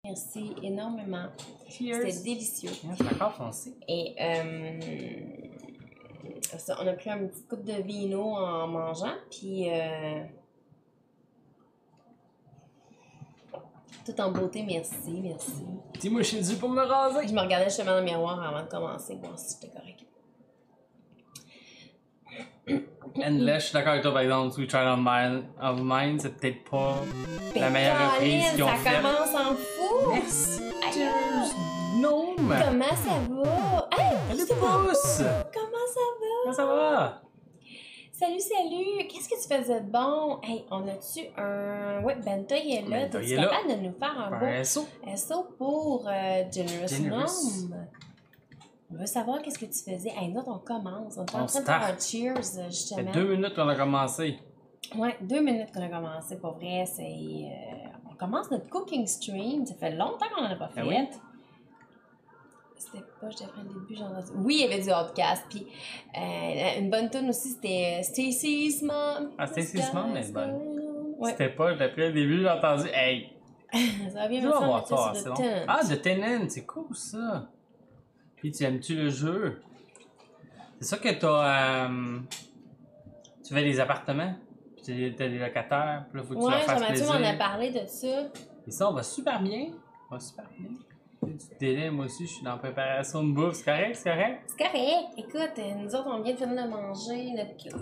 Merci énormément. Cheers! C'était délicieux. C'est encore foncé. Et ça, on a pris un petit coupe de vino en mangeant, puis tout en beauté, merci, merci. Dis-moi, je suis dû pour me raser. Je me regardais justement dans le miroir avant de commencer, voir si j'étais correct. Endless, je suis d'accord avec toi par exemple, Sweet Child of Mine, c'est peut-être pas la meilleure reprise qu'ils ont Ça faite. commence en fou! Merci! Aïe. Cheers! Non! Comment ça va? Hey, Elle ça est va pousse! pas? Comment ça va? Comment ça va? Salut, salut! Qu'est-ce que tu faisais de bon? Hey, on a-tu un... Ouais, Benta, il est là. Benta, T'es-tu il est là. capable de nous faire un Un SO. beau SO pour Generous Generous. Mom? On veut savoir qu'est-ce que tu faisais. Hey, nous, on commence. On est On en train de faire un cheers, Ça fait justement. 2 minutes qu'on a commencé. Ouais, 2 minutes qu'on a commencé, pour vrai. C'est... on commence notre cooking stream. Ça fait longtemps qu'on n'en a pas fait. Ah oui? C'était pas, je devrais le début, genre... Oui, il y avait du podcast, puis une bonne tune aussi, c'était Stacy's Mom. Ah, Stacy's Mom, elle est bonne. Ouais. C'était pas, d'après le début, j'ai entendu, hey! Ça va bien Tu me vas semble, voir ça, c'est c'est de bon. Tun. Ah, de Tenant, c'est cool ça! Puis tu aimes-tu le jeu? C'est ça que t'as. Tu fais des appartements, puis t'as des locataires, puis là, faut que tu Ouais, leur fasses Jean-Mathieu plaisir. m'en a parlé de ça. Et ça, on va super bien. On va super bien. Du délai, moi aussi, je suis dans la préparation de bouffe. C'est correct, c'est correct? C'est correct. Écoute, nous autres, on vient de finir de manger.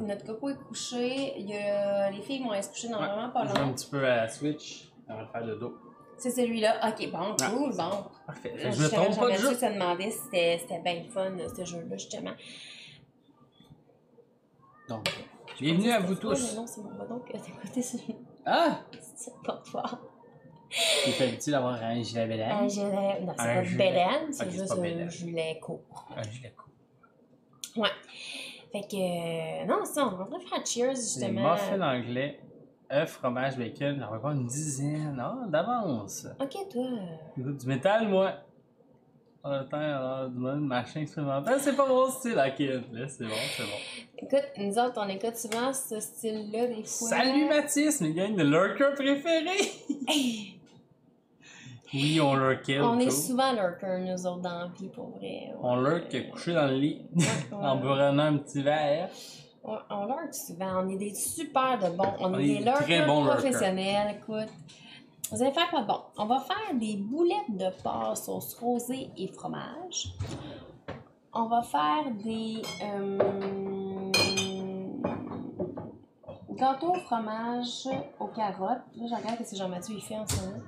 Notre coco est couché. Il y a... Les filles vont être couchées dans vraiment pas On joue un long. petit peu à la Switch. On va le faire de dos. C'est celui-là. Ok, bon, Ah. cool, bon. Parfait. Je me trompe pas de jeu. Jean-Mathieu se demandait si c'était bien le fun, ce jeu-là, justement. Donc, bienvenue à vous Oh, tous. non, c'est mon bâton que t'as écouté sur Ah! ce porte-fort. Il est habitué d'avoir un gilet bélène. Un gilet. Non, c'est Un pas gilet. Bélène, Ok, c'est c'est juste pas un Bélène. gilet court. Un gilet court. Ouais. Fait que. Non, ça, on va en train de faire cheers, Les justement. muffins anglais, œufs, fromage, bacon. J'en vais pas une dizaine. Ah, d'avance. Ok, toi. Du métal, moi. En le temps, alors, du monde, machin expérimental. C'est pas mon style, ok. Là, c'est bon, c'est bon. Écoute, nous autres, on écoute souvent ce style-là, des fois. Salut Mathis, mes gangs de lurker préférés! Hey, Oui, on lurkait. on est tout. souvent lurker, nous autres, dans la vie, pour vrai. On lurk couché dans le lit, Ouais, en bourronnant un petit verre. On lurk souvent. On est des super de bons. On est des très lurkers bons lurkers. professionnels, écoute. Vous allez faire quoi de bon? On va faire des boulettes de porc sauce rosée et fromage. On va faire des gâteaux au fromage aux carottes. Là, je regarde ce que Jean-Mathieu il fait en ce moment.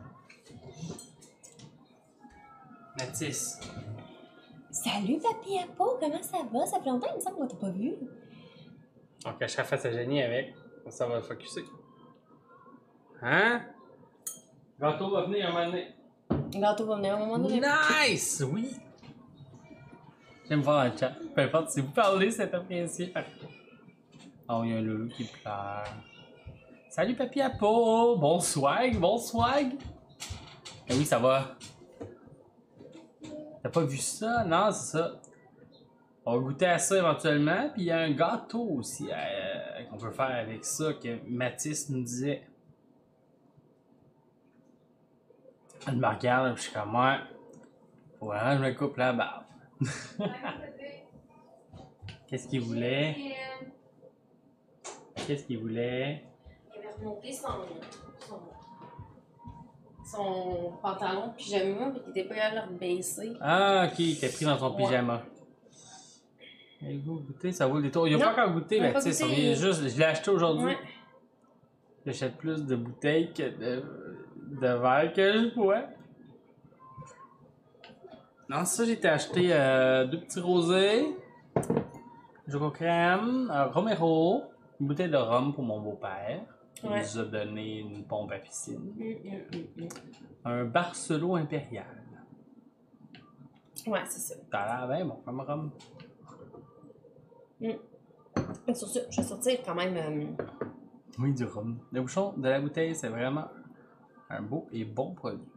Mathis. Salut, Papy Apo! Comment ça va? Ça fait longtemps, il me semble qu'on t'a pas vu. On cacherait face à Jenny avec. Ça va le focuser. Hein? Gâteau va venir un moment donné. Le gâteau va venir à un moment donné. Nice! Oui! J'aime voir dans le chat. Peu importe si vous parlez, c'est apprécié. Parfait. Oh, il y a un loulou qui pleure. Salut, Papy Apo! Bon swag, bon swag! Eh oui, ça va. T'as pas vu ça? Non, c'est ça. On va goûter à ça éventuellement. Puis il y a un gâteau aussi qu'on peut faire avec ça que Mathis nous disait. Elle me regarde, puis je suis comme moi. Faut vraiment que je me coupe la barbe. Qu'est-ce qu'il voulait? Qu'est-ce qu'il voulait? Il avait remonté son pantalon de pyjama, puis il était pas capable de le baisser. Ah, ok, il était pris dans son Ouais. pyjama. Avez-vous goûté? Ça vaut le détour. Il a Non, pas encore goûté, on a pas Mathis. goûté. On vient juste, je l'ai acheté aujourd'hui. Ouais. J'achète plus de bouteilles que de verres que je bois. Non, ça, j'ai été acheter 2 petits rosés, Joco crème, un Romero, une bouteille de rhum pour mon beau-père. Il Ouais. nous a donné une pompe à piscine. Un Barcelo impérial. Ouais, c'est ça. T'as l'air bien bon comme rhum. Et sur ça, je vais sortir quand même. Oui, du rhum. Le bouchon de la bouteille, c'est vraiment un beau et bon produit.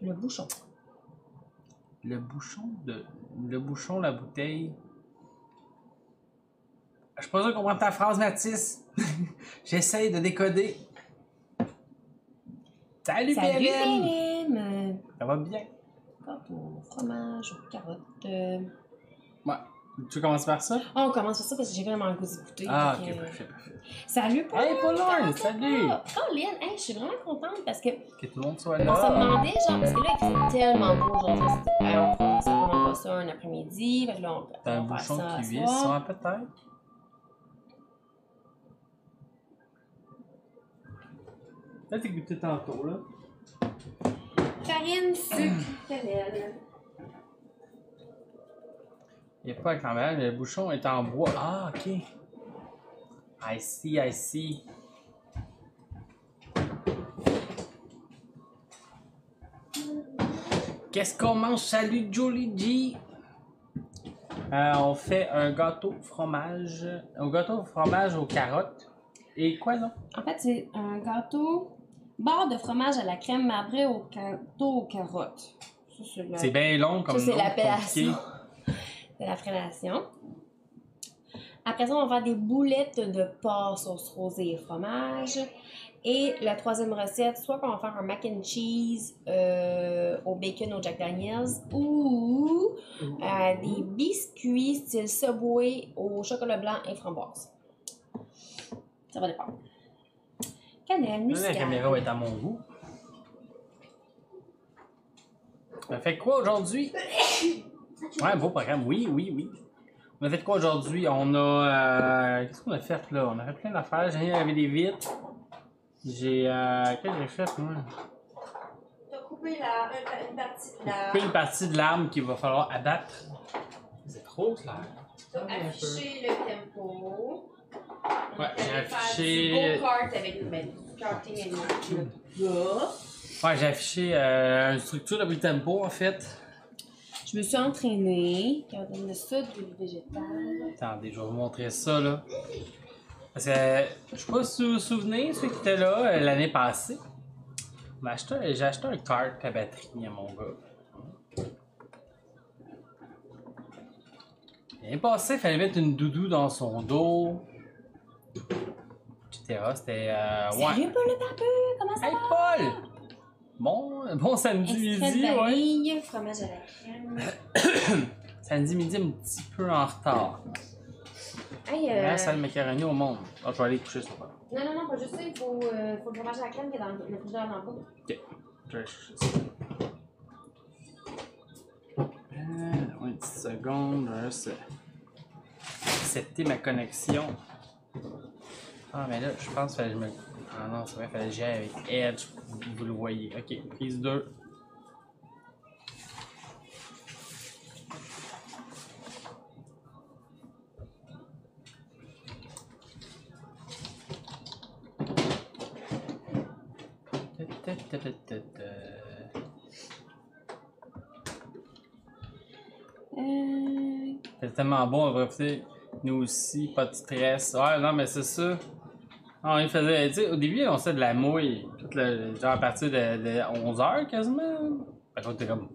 Le bouchon. Le bouchon, la bouteille. Je suis pas sûr de comprendre ta phrase, Mathis. J'essaye de décoder. Salut, Salut PLM! PLM! Ça va bien? Gâteau, fromage, carottes. Ouais. Tu veux commencer par ça? Oh, on commence par ça parce que j'ai vraiment le goût d'y goûter. Ah, donc, ok, parfait, parfait. Salut Paul! Hey, Paul, salut! Oh, Lynn, hey, je suis vraiment contente parce que Que tout le monde soit on là. s'est demandé, genre, parce que là, il fait tellement beau aujourd'hui. Hey, on fera certainement pas ça un après-midi. Fait que là, T'as un on va faire bouchon ça qui ce visse, soir. hein, peut-être? Peut-être écouter tantôt, là. Farine, sucre, cannelle. Il n'y a pas avec l'emballage, le bouchon est en bois. Ah, ok. I see, I see. Qu'est-ce qu'on mange? Salut, Jolie G! On fait un gâteau fromage. Un gâteau fromage aux carottes. Et quoi, là? En fait, c'est un gâteau barre de fromage à la crème marbrée au gâteau aux carottes. Ça, C'est bien long comme ça, c'est nom, l'appellation. compliqué. C'est l'appellation. Après ça, on va faire des boulettes de porc sauce rosée et fromage. Et la troisième recette, soit qu'on va faire un mac and cheese au bacon au Jack Daniels ou des biscuits style Subway au chocolat blanc et framboise. Ça va dépendre. Cannelle, Là, muscade. la caméra va être à mon goût. On a fait quoi aujourd'hui? Ouais, beau programme. Oui, oui, oui. On a fait quoi aujourd'hui? On a... qu'est-ce qu'on a fait là? On a fait plein d'affaires. J'ai lavé des vitres. J'ai... qu'est-ce que j'ai fait, moi? T'as coupé une partie de la... Coupé une partie de l'arme qu'il va falloir abattre. C'est trop clair. T'as affiché le tempo. Ouais, j'ai affiché... Du go-kart avec du karting et le gars. Ouais, j'ai affiché une structure avec le tempo, en fait. Je me suis entraînée. Regardez le ça, du végétal. Attendez, je vais vous montrer ça, là. Parce que, je sais pas si vous vous souvenez, ceux qui étaient là l'année passée. J'ai acheté un kart à batterie à mon gars. L'année passée, il fallait mettre une doudou dans son dos. Etc. C'était. Salut Paul le Barbeux, comment ça Hey, va? Paul! Bon samedi Extrait midi, de ouais. vanille, fromage à la crème. Samedi midi, un petit peu en retard. Hey, La salle macaroni au monde. Ah, je vais aller coucher sur ça. non, pas juste ça, il faut le fromage à la crème qui est dans le frigidaire dans le bas. Ok, je vais aller chercher ça. Une petite seconde, je vais juste accepter ma connexion. Ah, mais là, je pense que je me. Ah non, c'est vrai, il fallait que j'y aille avec Edge, vous le voyez. Ok, prise 2. C'est tellement bon, on va profiter. Nous aussi, pas de stress. Ouais, non, mais c'est ça. Ah, il faisait, tu sais, au début, on faisait de la mouille, genre à partir de 11h quasiment. Fait qu'on était comme.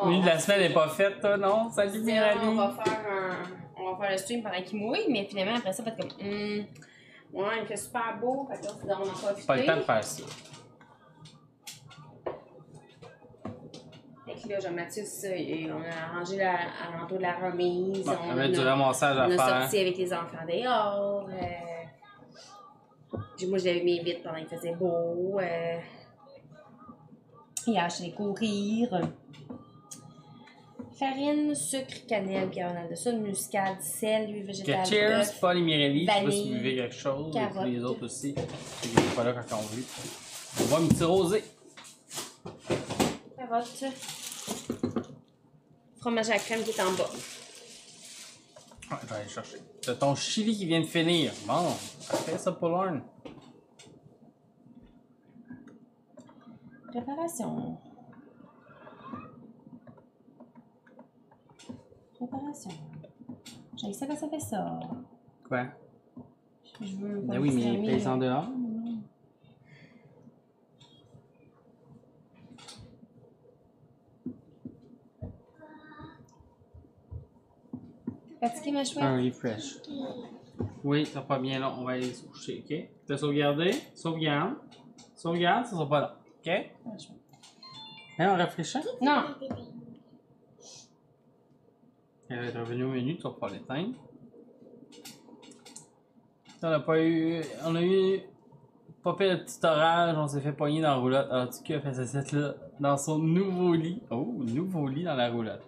Une de la semaine n'est pas faite, toi, non? Salut, Mirali. On va faire le stream pendant qu'il mouille, mais finalement, après ça, va être comme. Ouais, il fait super beau, fait que là, on en profite. Pas le temps de faire ça. Fait que là, Jean-Mathis, on a arrangé l'entour de la remise. Bon, on a du ramassage à on a faire. sorti avec les enfants dehors. Moi, j'avais mes vitres pendant qu'il faisait beau. Il a acheté courir. Farine, sucre, cannelle, carbonate de soude, muscade, sel, huile végétale. Cheers, œuf, Paul et Mirelli. Je sais pas si vanille, vous buvez quelque chose. Et carotte. les autres aussi. Ils n'étaient pas là quand on vu. On voit un petit rosé. Carotte. Fromage à la crème qui est en bas. Ouais, je vais aller chercher. C'est ton chili qui vient de finir. Bon, parfait ça pour l'orne. Préparation. J'ai ça quand ça fait ça. Quoi? Je veux Ben oui, mais pèse en dehors. Fatigué, ma chouette? Un refresh. Oui, ça pas bien long. On va aller se coucher, ok? T'as sauvegardé? Sauvegarde. Sauvegarde, ça sera pas long. OK? Hein, on réfléchit? Non. Elle va être revenue au menu, tu vas pouvoir l'éteindre. On a pas eu. On a eu. Pas fait le petit orage, on s'est fait pogner dans la roulotte. Alors, tu a fait sa set là dans son nouveau lit. Oh, nouveau lit dans la roulotte.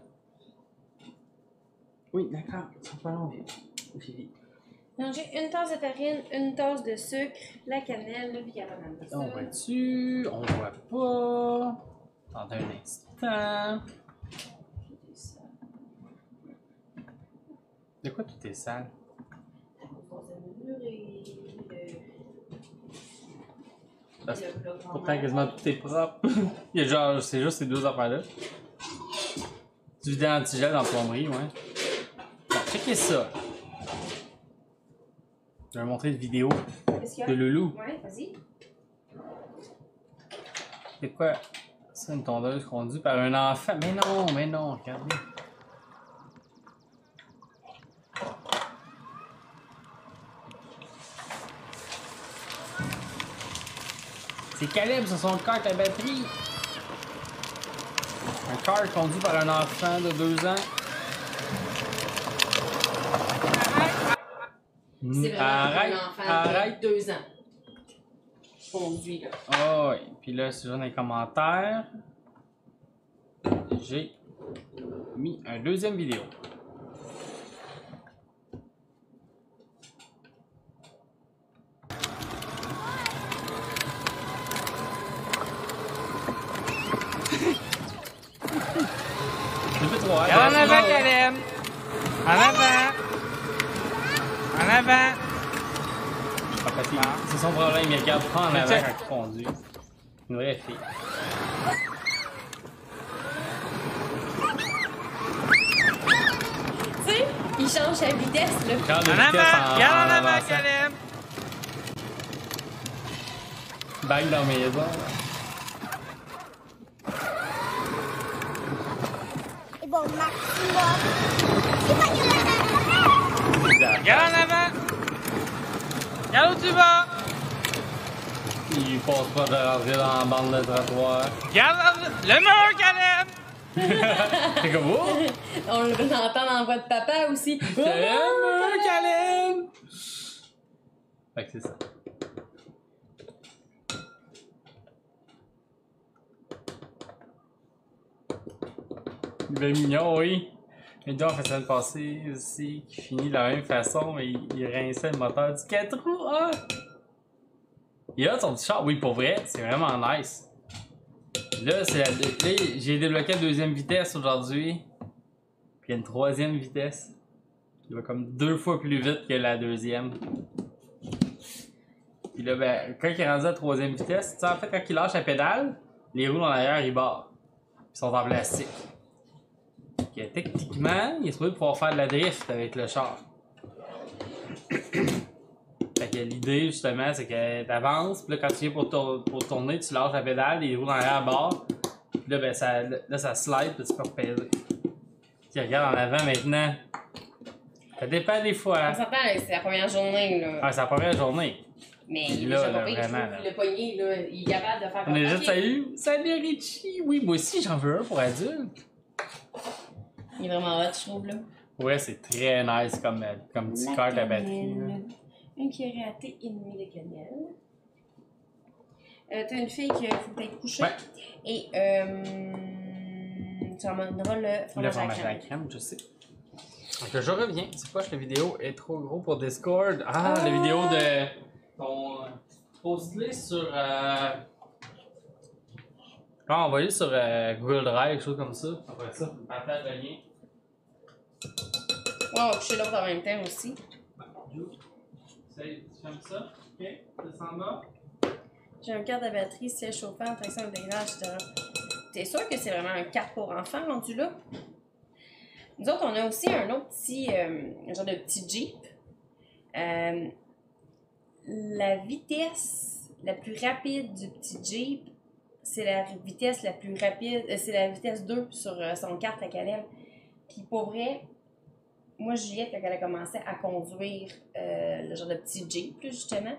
Oui, d'accord, c'est pas long, Vivi. J'ai une tasse de farine, une tasse de sucre, la cannelle, le bicarbonate de On soude. voit dessus, on voit pas. Attendez un instant. De quoi tout est sale? Parce que pourtant quasiment tout est propre. Il y a genre, c'est juste ces deux affaires-là. Du vidéo antigel dans la plomberie, ouais. Bon, checkez ça. Je vais vous montrer une vidéo de Loulou. Ouais, vas-y. C'est quoi? C'est une tondeuse conduite par un enfant. Mais non, regardez. C'est Caleb sur son kart à batterie. Un kart conduit par un enfant de 2 ans. C'est vraiment Arrête, un enfant arrête. de 2 ans. Conduit, là. Oh, oui. Puis là, c'est dans les commentaires. J'ai mis un deuxième vidéo. Regarde en avant, Caleb! En avant! En avant! C'est son problème, il regarde pas en avant quand il conduit. Une vraie fille. Tu sais, il change sa vitesse, là. Change de En vitesse avant! Regarde en avant, avançant. Caleb! Bang dans la maison. Bon, maximum. Regarde en avant! Regarde où tu vas! Il passe pas de rentrer dans la bande de trottoir. Regarde le mur, Caleb! C'est comme oh! On l'entend dans la voix de papa aussi. Caleb! Fait que c'est ça. Il est bien mignon, oui. Mais donc, la semaine passée aussi, qui finit de la même façon, mais il rinçait le moteur du 4 roues. Ah! Il a son petit char, oui, pour vrai, c'est vraiment nice. Là, j'ai débloqué la deuxième vitesse aujourd'hui. Puis il y a une troisième vitesse. Il va comme 2 fois plus vite que la deuxième. Puis là, ben, quand il est rendu à la troisième vitesse, tu sais, en fait, quand il lâche la pédale, les roues en arrière, ils barrent. Ils sont en plastique. Que, techniquement, il est supposé pouvoir faire de la drift avec le char. Fait que l'idée, justement, c'est que t'avances, puis là, quand tu viens pour tourner, tu lâches la pédale, les roues en arrière barrent. Puis là, ben, ça slide, puis tu peux repaiser. Tu regardes en avant maintenant. Ça dépend des On fois. s'entend, c'est la première journée, là. Ah, c'est la première journée. Mais Puis il est là, déjà là, pas pire, je vraiment, trouve. là. Le poignet, là, il est capable de faire On est juste OK. salut. Salut Richie. Oui, moi aussi, j'en veux un pour adulte. Il est vraiment hot, je trouve, là. Ouais, c'est très nice comme petit La carte à batterie. Là. cannelle. Un cuillerée et demie de cannelle. T'as une fille qui faut peut-être coucher. Ouais. Et tu amèneras le Le fromage à fromage à la crème. crème, je sais. Donc je reviens. C'est quoi, la vidéo est trop gros pour Discord? Ah, la vidéo de ton post-list sur. Là, envoyé sur Google Drive, quelque chose comme ça. Après ça, partage le lien. Ouais, on va coucher l'autre en même temps aussi. Tu fermes ça? Ok, descends bas. J'ai un cadre de batterie, siège chauffant, traction intégrale, etc. T'es sûr que c'est vraiment un 4 pour enfants rendu là? Nous autres, on a aussi un autre petit, genre de petit Jeep. La vitesse la plus rapide du petit Jeep, c'est la vitesse la plus rapide, c'est la vitesse 2 sur son carte à Caleb. Puis pour vrai, moi, Juliette, quand elle a commencé à conduire le genre de petit Jeep, là, justement,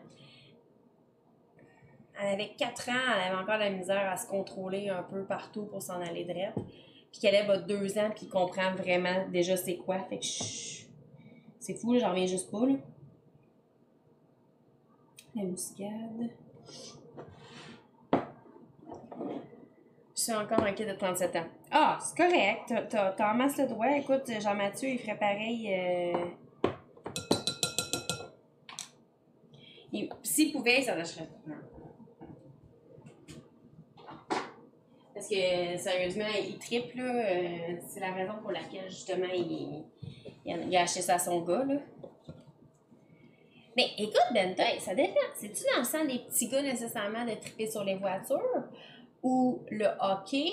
Elle avait 4 ans, elle avait encore de la misère à se contrôler un peu partout pour s'en aller drette. Puis Caleb a 2 ans, puis il comprend vraiment déjà c'est quoi. Fait que c'est fou, là, j'en reviens juste pas, là. La muscade. Je suis encore un kid de 37 ans. Ah, c'est correct. T'as en masse le droit. Écoute, Jean-Mathieu, il ferait pareil. S'il pouvait, il s'en achèterait un. Parce que, sérieusement, il triple, là. C'est la raison pour laquelle, justement, il a acheté ça à son gars, là. Mais écoute, Benta, ça dépend. C'est-tu dans le sens des petits gars nécessairement de triper sur les voitures? Ou le hockey?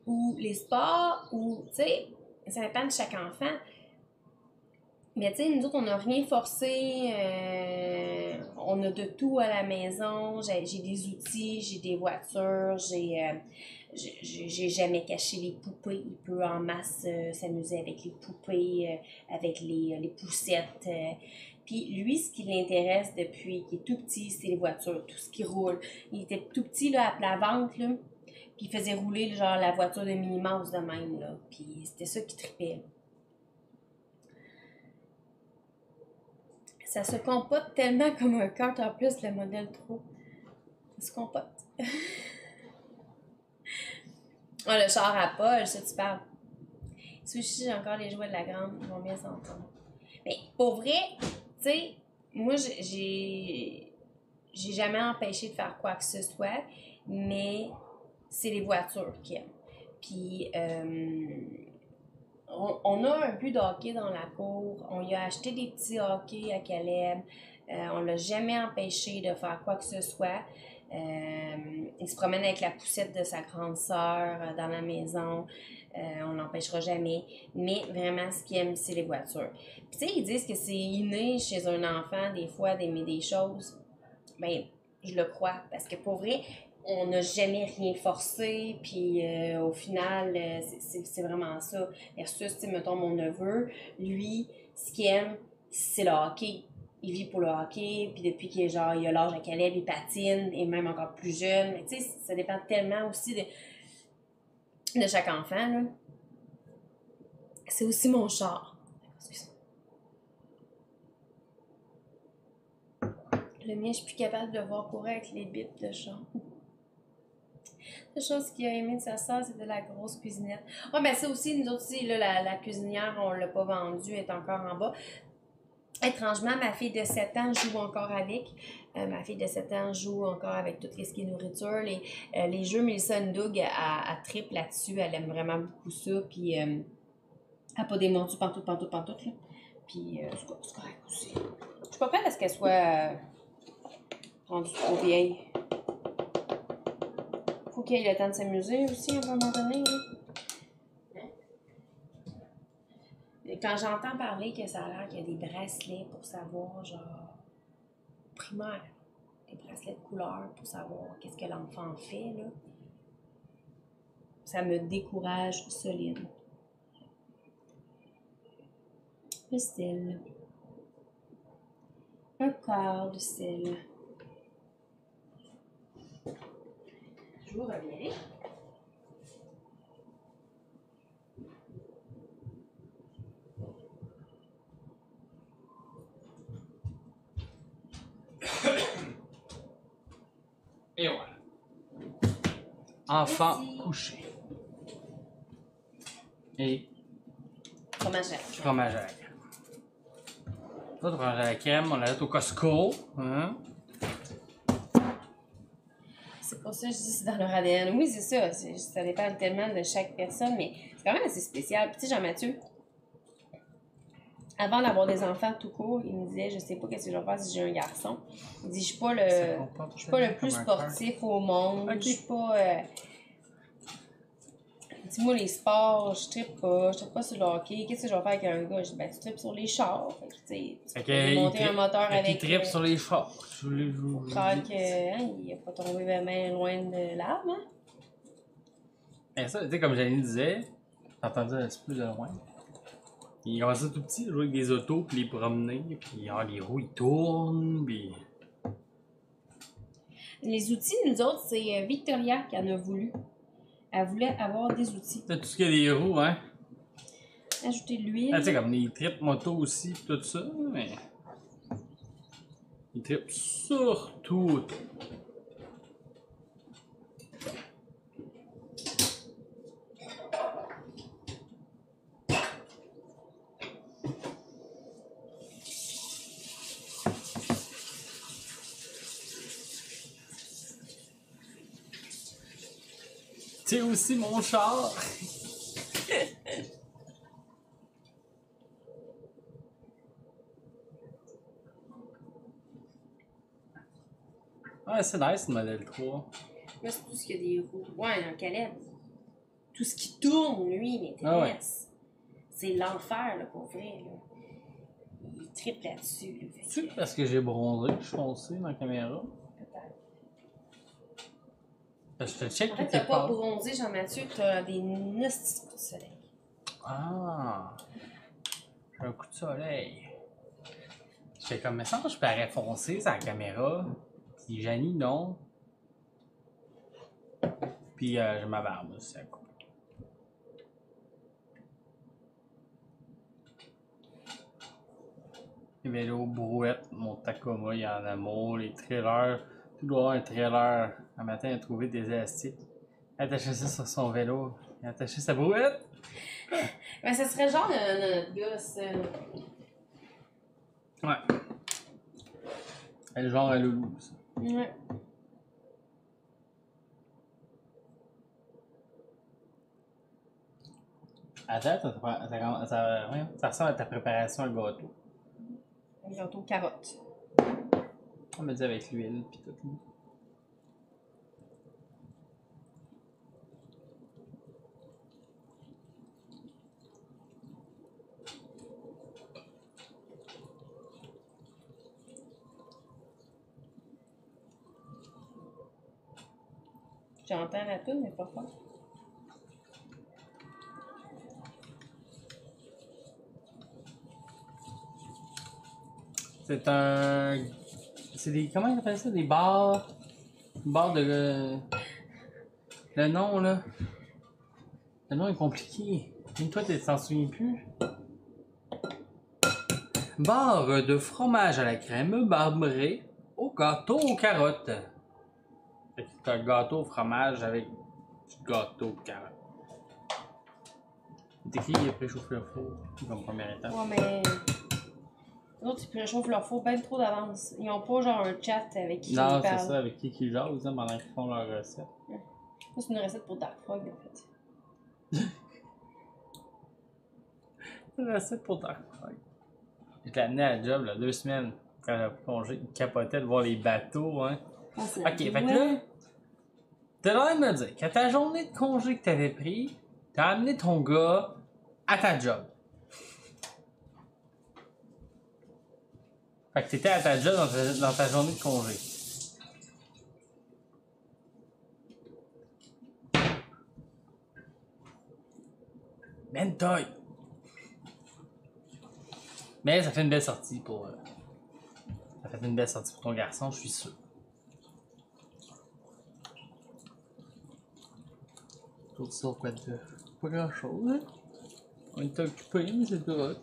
Ou les sports? Ou, tu sais, ça dépend de chaque enfant. Mais tu sais, nous autres, on n'a rien forcé. On a de tout à la maison. J'ai des outils, j'ai des voitures, j'ai jamais caché les poupées. Il peut en masse s'amuser avec les poupées, avec les poussettes. Puis lui, ce qui l'intéresse depuis qu'il est tout petit, c'est les voitures, tout ce qui roule. Il était tout petit là, à plat ventre, là, puis il faisait rouler genre la voiture de Minnie Mouse de même. Là. Puis c'était ça qui trippait. Ça se comporte tellement comme un kart en plus, le modèle 3. Ça se comporte. Oh, le char à Paul, ça tu parles. Si j'ai encore les jouets de la grande, ils vont bien s'entendre. Mais pour vrai, tu sais, moi j'ai jamais empêché de faire quoi que ce soit, mais c'est les voitures qu'il aime. Puis on a un but de hockey dans la cour. On lui a acheté des petits hockey à Caleb. On l'a jamais empêché de faire quoi que ce soit. Il se promène avec la poussette de sa grande sœur dans la maison. On l'empêchera jamais. Mais vraiment, ce qu'il aime, c'est les voitures. Puis tu sais, ils disent que c'est inné chez un enfant, des fois, d'aimer des choses. Ben, je le crois. Parce que pour vrai, on n'a jamais rien forcé, puis au final, c'est vraiment ça. Versus, tu sais, mettons, mon neveu, lui, ce qu'il aime, c'est le hockey. Il vit pour le hockey, puis depuis qu'il il a l'âge à Caleb, il patine, et même encore plus jeune. Mais tu sais, ça dépend tellement aussi de chaque enfant, là. C'est aussi mon char. Le mien, je suis plus capable de voir courir avec les bips de char. La chose qu'il a aimé de sa sœur, c'était la grosse cuisinette. Oh, ben ça aussi, nous autres aussi, là, la cuisinière, on l'a pas vendue, elle est encore en bas. Étrangement, ma fille de 7 ans joue encore avec. Ma fille de 7 ans joue encore avec tout ce qui est nourriture. Les jeux Melissa Doug, elle tripe là-dessus. Elle aime vraiment beaucoup ça. Puis, elle n'a pas démordu pantoute, là. Puis, c'est correct aussi. Je suis pas prête à ce qu'elle soit rendue trop vieille. Faut qu'il ait le temps de s'amuser aussi à un moment donné. Hein? Et quand j'entends parler que ça a l'air qu'il y a des bracelets pour savoir, genre, primaire, des bracelets de couleur pour savoir qu'est-ce que l'enfant fait, là, ça me décourage solide. Le style. Un quart de style. Je vous reviens. Et voilà. Enfant Merci. couché. Et Fromage à la fromage à la crème. Ça, le fromage à la crème, on l'achète au Costco. Hein? C'est pour ça que je dis que c'est dans leur ADN. Oui, c'est ça. Ça dépend tellement de chaque personne, mais c'est quand même assez spécial. Puis, tu sais, Jean-Mathieu, avant d'avoir des enfants tout court, il me disait, je sais pas qu'est-ce que je vais faire si j'ai un garçon. Il dit, je suis pas le plus sportif au monde. Ok. Je suis pas... Dis-moi, les sports, je trippe pas sur le hockey. Qu'est-ce que je vais faire avec un gars? Je dis, ben, tu trippes sur les chars. Fait que, tu sais, tu peux monter un moteur avec... Il trippe sur les chars. J'espère qu'il a pas tombé vraiment loin de l'arbre, hein? Et ça, tu sais, comme Janine disait, t'entendais un petit peu de loin. Il commençait tout petit, jouer avec des autos, puis les promener, puis les roues, ils tournent, puis... Les outils, nous autres, c'est Victoria qui en a voulu. Elle voulait avoir des outils. C'est tout ce qu'il y a des roues, hein? Ajouter de l'huile. Ah, tu sais, comme les tripes moto aussi, pis tout ça, mais. Ils tripent sur tout. C'est aussi mon char. Ouais, c'est nice le modèle 3. Moi, c'est tout ce qui a des roues. Ouais, un Caleb. Tout ce qui tourne, lui, m'intéresse. C'est l'enfer, là, pour vrai. Là. Il tripe là-dessus. Là, C'est parce que j'ai bronzé, que je suis foncé dans la caméra. Peut-être. Je te check En tout fait, tes t'as pas pas. bronzé, Jean-Mathieu, t'as des nasty coups de soleil. Ah! J'ai un coup de soleil. J'étais comme, mais ça, je parais foncé sur la caméra. Puis Janie, non. Puis j'ai ma barbe aussi à couper. Les vélos, brouettes, mon Tacoma, il y en a amour, les trailers. Tout doit avoir un trailer. Un matin, il a trouvé des élastiques. Il a attaché ça sur son vélo. Il a attaché sa brouette. Ben, ça serait genre notre gosse. Ouais. Elle genre à loulou, ça. Ouais. Attends, ça ressemble à ta préparation à gâteau. Un gâteau carotte. On me dit avec l'huile pis tout. J'entends la toune, mais pas fort. C'est un. C'est des. Comment ils appellent ça? Des bars. Bars de. Le nom, là. Le nom est compliqué. Même toi, tu t'en souviens plus? Bar de fromage à la crème marbré au gâteau aux carottes. Fait que c'est un gâteau au fromage avec du gâteau aux carottes. C'est écrit qu'il a préchauffé le four comme première étape. Ouais, mais. Les autres, ils préchauffent leur four bien trop d'avance. Ils ont pas genre un chat avec qui Non, ils c'est parlent. ça, avec qui ils jasent hein, pendant qu'ils font leur recette. Ça, c'est une recette pour Dark Frog, en fait. Une recette pour Dark Frog. Je l'ai amené à la job, là, 2 semaines. Quand j'ai plongé, il capotait de voir les bateaux, hein. Ah, c'est Ok, fait que là, t'as l'air de me dire qu'à ta journée de congé que t'avais pris, t'as amené ton gars à ta job. Fait que t'étais à ta job dans ta journée de congé. Mentoy! Mais ça fait une belle sortie pour. Ça fait une belle sortie pour ton garçon, je suis sûr. Tout ça, quoi de. Pas grand chose, hein? On est occupé, mais c'est hot.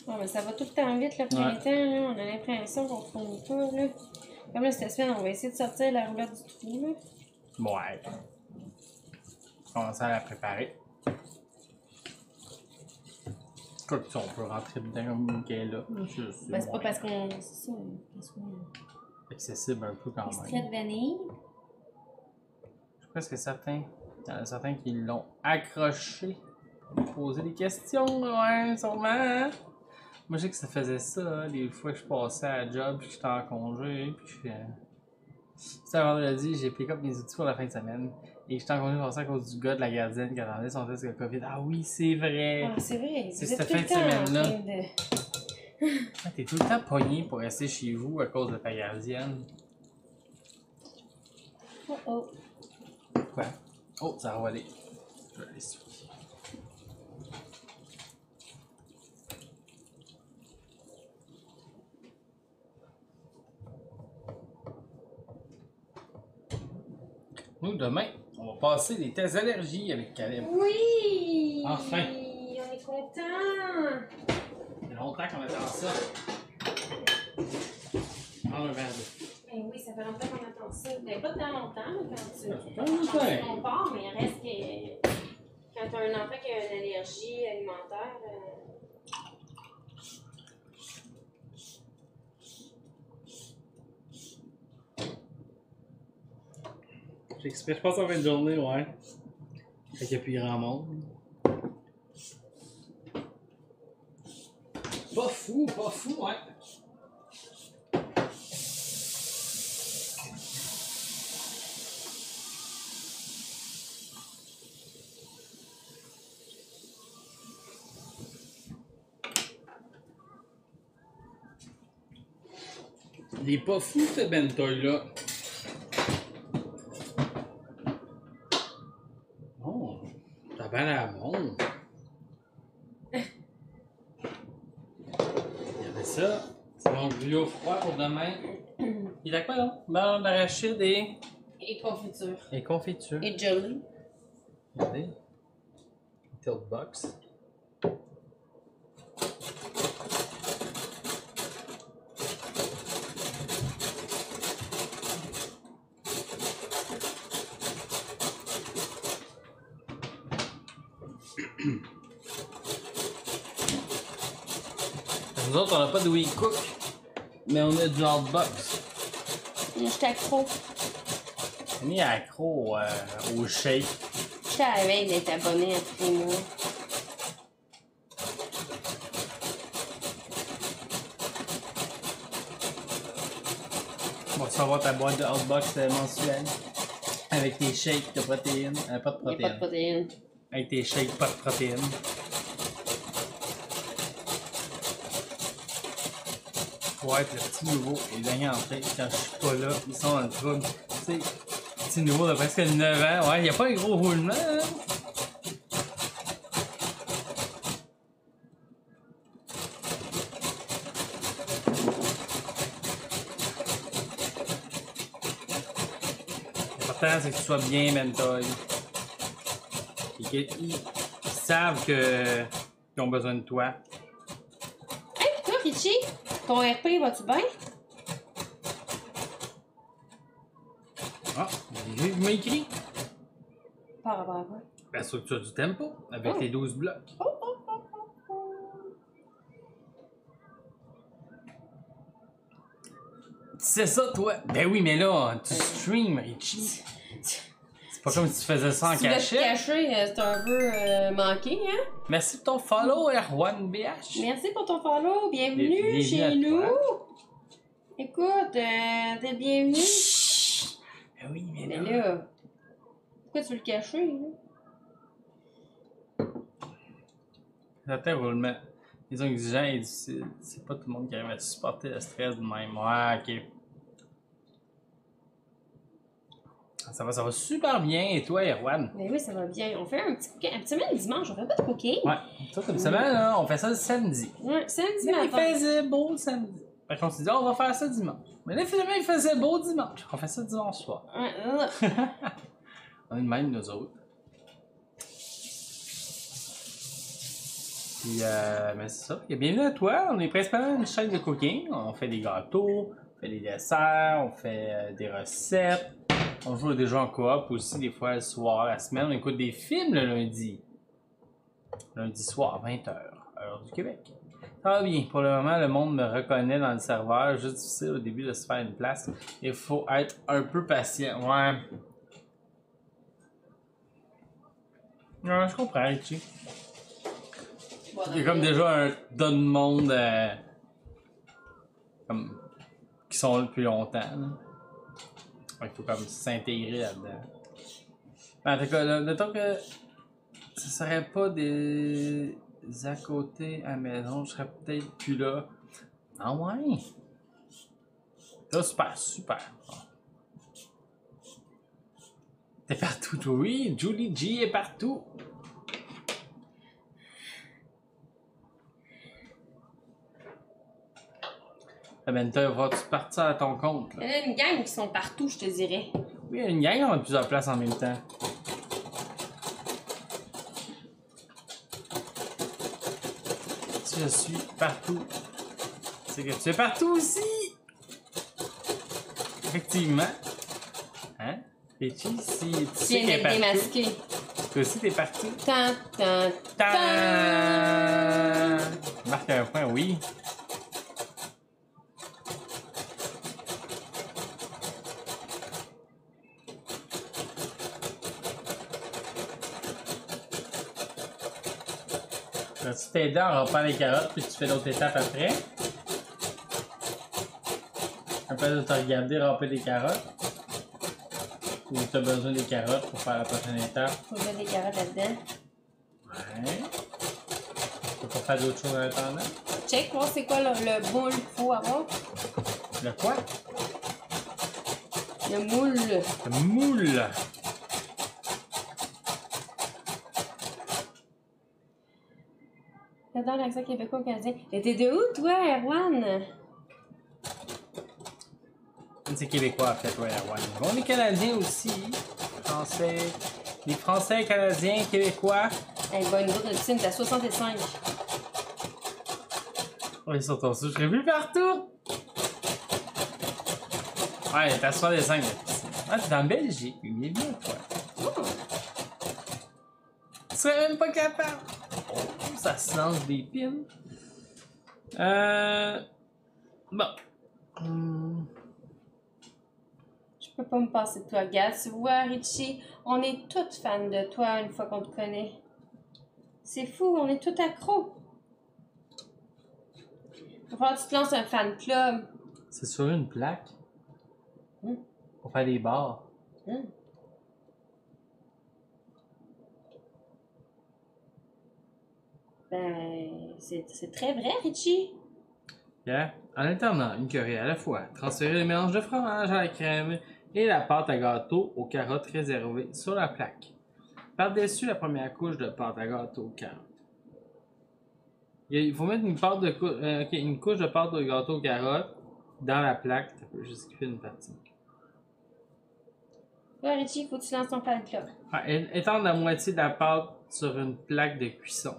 Ouais, mais ça va tout le temps vite, le printemps, là. On a l'impression qu'on tourne pas, là. Comme là, cette semaine, on va essayer de sortir la roulotte du trou, là. Ouais. Commencer à la préparer. Quoi que ça, on peut rentrer dedans comme qu'elle est là. Ben, c'est pas parce qu'on. C'est ça, parce qu'on. Accessible un peu quand Extrait même. de vanille. Je suis presque certain. Il y en a certains qui l'ont accroché. Pour poser des questions, ouais, sûrement. Hein? Moi, je sais que ça faisait ça, hein, des fois que je passais à la job, puis que j'étais en congé, puis que c'était un vendredi, j'ai pick up mes outils pour la fin de semaine. Et j'étais en congé pour ça à cause du gars de la gardienne qui attendait son test de COVID. Ah oui, c'est vrai! Ah, c'est vrai. C'est Vous êtes cette tout le fin de temps en semaine-là. train de. Ah, t'es tout le temps pogné pour rester chez vous à cause de ta gardienne. Oh oh. Quoi? Oh, ça va aller. Je vais aller sur. Nous, demain, on va passer des tests d'allergie avec Caleb. Oui! Enfin. On est content! Ça fait longtemps qu'on attend ça. Prends un verre d'eau. Ben oui, ça fait longtemps qu'on attend ça. Ben, pas tant longtemps, mais quand longtemps. on part, mais il reste que quand tu as un enfant qui a une allergie alimentaire. J'expère, je pense en fin de journée, ouais. Fait qu'il n'y a plus grand monde. Pas fou, ouais. Il est pas fou, ce bentoy-là. Oh, t'as bien la bombe. Il y avait ça. C'est mon gruyot froid pour demain. Il a quoi, là? Beurre d'arachide Et confiture. et confiture. Et jelly. Regardez. Tilt box. Nous autres, on n'a pas de We Cook, mais on a du Hotbox. J'étais accro. On est accro au shake. J'étais à la veille d'être abonné à tous les mois. On va recevoir ta boîte de Hotbox mensuelle avec tes shakes de protéines. Pas de Il n'y a pas de protéines. protéines. Avec tes shakes, pas de protéines. Pour être le petit nouveau et le dernier entrée, quand je suis pas là, ils sont dans le trouble. Tu sais, petit nouveau de presque 9 ans, ouais, il n'y a pas un gros roulement. Hein? L'important, c'est que tu sois bien mental. Et qu'ils savent qu'ils ont besoin de toi. Hey, pis toi, Richie, ton RP, va-tu bien? Ah, j'ai vu écrit. Par rapport à quoi? Bien sûr que tu as du tempo avec Oh. les 12 blocs. C'est ça, toi? Ben oui, mais là, tu stream, Richie. C'est pas comme si tu faisais ça en Si tu veux te cachette. cacher, c'est un peu manqué, hein? Merci pour ton follow, Erwan BH. Merci pour ton follow. Bienvenue Bienvenue chez à nous. toi. Écoute, t'es bienvenue. Ben oui, mais Mais là... là, pourquoi tu veux le cacher, là? Certains roulements, ils sont exigeants et difficiles. C'est pas tout le monde qui arrive à supporter le stress de même. Ouais, ok. Ça va super bien. Et toi, Erwan? Mais oui, ça va bien. On fait un petit cooking. Habituellement, le dimanche, on fait pas de cooking. Ouais, ça comme semaine, là, on fait ça le samedi. Ouais, samedi Mais il matin. faisait beau le samedi. Fait qu'on s'est dit, on va faire ça dimanche. Mais là, finalement, il faisait beau dimanche. On fait ça dimanche soir. Ouais, On est de même, nous autres. Puis, mais c'est ça. Et bienvenue à toi. On est principalement une chaîne de cooking. On fait des gâteaux, on fait des desserts, on fait des recettes. On joue à des jeux en coop aussi, des fois le soir, la semaine. On écoute des films le lundi. Lundi soir, 20h, heure du Québec. Ça va bien. Pour le moment, le monde me reconnaît dans le serveur. Juste difficile au début de se faire une place. Il faut être un peu patient. Ouais. Ouais, je comprends, Richie. Il y a comme déjà un tas de monde comme, qui sont là depuis longtemps. Là. Il faut comme s'intégrer là-dedans. Mais en tout cas, mettons que ce serait pas des à côté à la maison, je serais peut-être plus là. Ah ouais? Ça, super. T'es partout, oui. Julie G est partout. Ben, tu partir à ton compte. Là. Il y en a une gang qui sont partout, je te dirais. Oui, il y a une gang, on a plusieurs places en même temps. Si je suis partout. C'est que tu es partout aussi! Effectivement. Hein? Richie, si tu sais qu'elle est partout. Démasqué. Toi aussi, t'es partout. Tan, tan, tan. Marque un point, oui. Vas-tu t'aider à reprendre les carottes puis tu fais l'autre étape après? Après de te regarder remplir des carottes? Ou t'as besoin des carottes pour faire la prochaine étape? Faut que je mette des carottes là-dedans. Ouais. Tu peux pas faire d'autres choses en attendant? Check, voir c'est quoi le boule qu'il faut avoir. Le quoi? Le moule. Le moule! J'adore l'accent québécois canadien. Et t'es de où, toi, Erwan? C'est québécois, en fait, ouais, Erwan. Bon, les Canadiens aussi. Français. Les Français, Canadiens, Québécois. Elle va une autre piscine, t'as 65. Oui, sur ton sou, je serais plus partout! Ouais, t'as 65 de piscine. Ah, t'es en Belgique. Il est bien, toi. Oh. Tu serais même pas capable. Oh, ça se lance des pins. Bon. Je peux pas me passer de toi, regarde. Tu vois, Richie, on est toutes fans de toi une fois qu'on te connaît. C'est fou, on est tous accros. Il va falloir que tu te lances un fan club. C'est sur une plaque. Pour faire des bars. Ben, c'est très vrai, Richie. Yeah. En alternant une curry à la fois, transférez le mélange de fromage à la crème et la pâte à gâteau aux carottes réservées sur la plaque. Par-dessus la première couche de pâte à gâteau aux carottes. Il faut mettre une couche de pâte au gâteau aux carottes dans la plaque. Ça peut juste skipper une partie. Ouais, Richie, il faut que tu lances ton fan club. Étendre la moitié de la pâte sur une plaque de cuisson.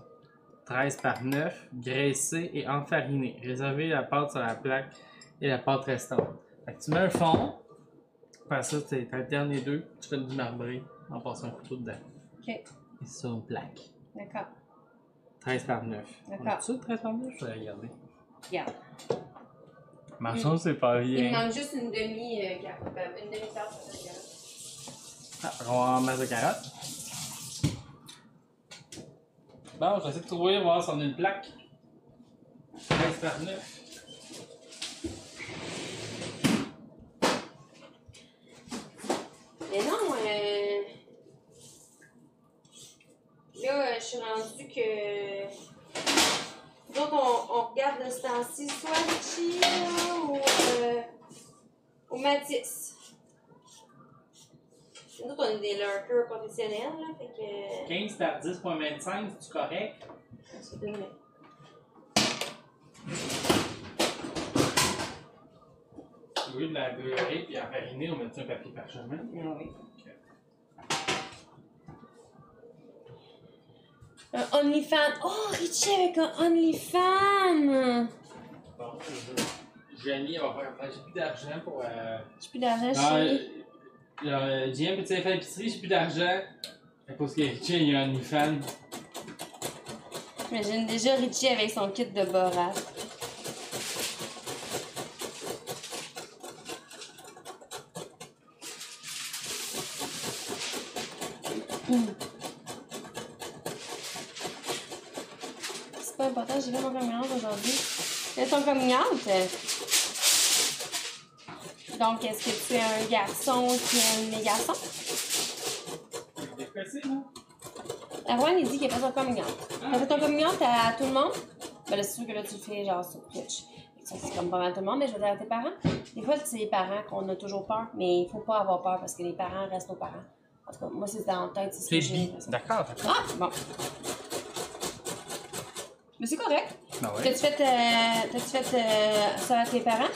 13 par 9, graissée et enfarinée. Réservez la pâte sur la plaque et la pâte restante. Fait que tu mets un fond. Après ça, tu alternes les deux. Tu fais du marbré en passant un couteau dedans. OK. Et c'est sur une plaque. D'accord. 13 par 9. D'accord. On a ça, 13 par 9? Je vais regarder. Regarde. Ma chance, c'est pas Il rien. manque juste une demi-carotte. Une demi-tasse de carotte. Ah, on va en masse de carottes. Bon, je vais essayer de trouver, voir si on a une plaque. 13 par 9. Mais non, là, je suis rendue que. Donc, on regarde le temps-ci, soit Richie ou Mathis. Nous autres, on est des lurkers professionnels, là, fait que. 15 par 10.25, c'est-tu correct? C'est 2 minutes. Au lieu de la beurrer puis enfariner, on met un papier parchemin. Ah oui. Un OnlyFans. Oh, Richie avec un OnlyFans. Bon, Jenny, elle va faire. J'ai plus d'argent pour. J'ai plus d'argent chez. Jim, peux-tu aller faire l'épicerie? J'ai plus d'argent. À cause que Richie, il y a un OnlyFans. J'imagine déjà Richie avec son kit de Borat. C'est pas important, j'ai fait mon coming out aujourd'hui. Fais ton coming out. Donc, est-ce que tu es un garçon qui aime les garçons? C'est dépressé, non? Erwan, il dit qu'il a fait son coming out. T'as fait ton coming out à tout le monde? Ben là, c'est sûr que là, tu le fais genre sur Twitch. C'est comme pas mal tout le monde, mais je veux dire à tes parents. Des fois, c'est les parents qu'on a toujours peur, mais il faut pas avoir peur parce que les parents restent nos parents. En tout cas, moi, c'est dans la tête, c'est ce que j'ai. D'accord. Ah, bon. Mais c'est correct. Ben ouais. T'as-tu fait ça à tes parents?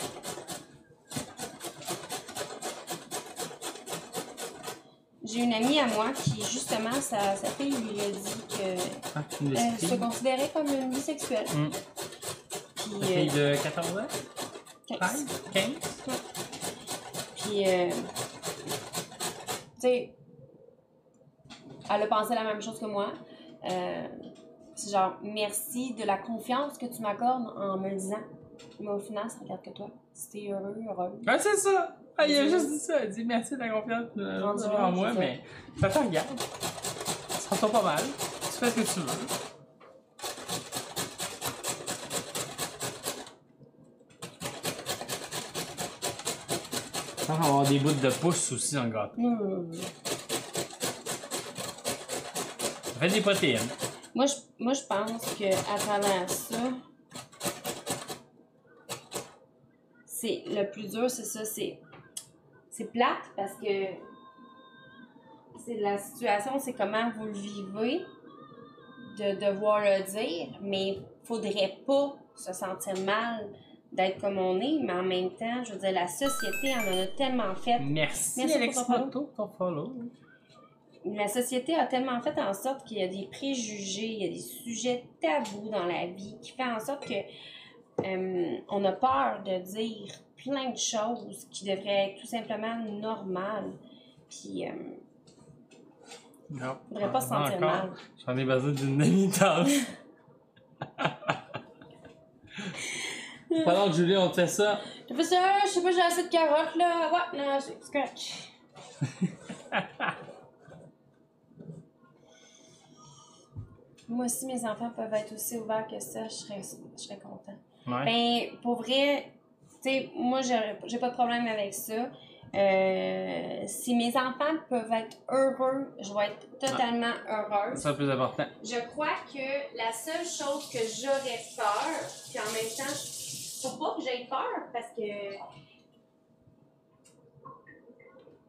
J'ai une amie à moi qui, justement, sa fille lui a dit que Ah, une elle se fille. considérait comme une bisexuelle. Puis, Une fille de 14 ans? 15. 15? Puis, tu sais, elle a pensé la même chose que moi. C'est genre, merci de la confiance que tu m'accordes en me le disant. Mais au final, ça regarde que toi. Si t'es heureux, heureuse. Ah, c'est ça! Ah, il a juste dit ça. Il a dit merci de la confiance Rendu là, en moi, c'est ça. mais ça te regarde. Ça sent pas mal. Tu fais ce que tu veux. On va avoir des bouts de pouce aussi dans le gâteau. Ça fait des protéines. Moi, je pense qu'à travers ça, c'est le plus dur, c'est ça, c'est plate parce que c'est la situation, c'est comment vous le vivez, de devoir le dire, mais faudrait pas se sentir mal d'être comme on est, mais en même temps, je veux dire, la société en a tellement fait. Merci pour Alex ton follow. Moto pour ton follow. La société a tellement fait en sorte qu'il y a des préjugés, il y a des sujets tabous dans la vie qui fait en sorte que on a peur de dire plein de choses qui devraient être tout simplement normales. Puis, Non. on devrait pas se sentir mal. J'en ai besoin d'une demi-tasse. Pendant que Julie, on te fait ça. J'ai fait ça, je sais pas, j'ai assez de carottes là. Ouais, non, c'est correct. Moi aussi, mes enfants peuvent être aussi ouverts que ça, je serais contente. Ouais. Ben, pour vrai, tu sais, moi, j'ai pas de problème avec ça. Si mes enfants peuvent être heureux, je vais être totalement heureuse. C'est le plus important. Je crois que la seule chose que j'aurais peur, puis en même temps, faut pas que j'aie peur parce que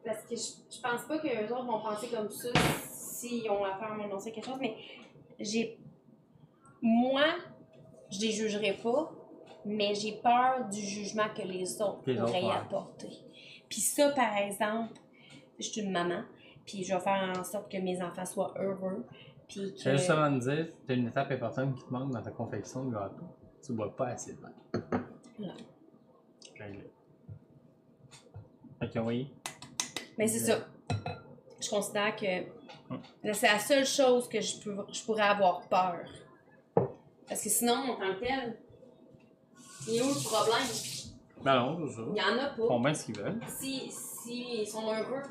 je pense pas que les autres vont penser comme ça s'ils ont affaire à m'annoncer quelque chose, mais moi, je les jugerai pas, mais j'ai peur du jugement que les autres pourraient y apporter. Puis ça, par exemple, je suis une maman, puis je vais faire en sorte que mes enfants soient heureux. Puis que... Je vais justement te dire, t'as une étape importante qui te manque dans ta confection de gâteau. Tu bois pas assez de vin. Non. Ok, oui. Mais c'est ça. Je considère que c'est la seule chose que je pourrais avoir peur. Parce que sinon, en tant que tel, il est où le problème? Ben non, c'est ça. Il y en a Ils font pas. bien ce qu'ils veulent. Si ils sont heureux,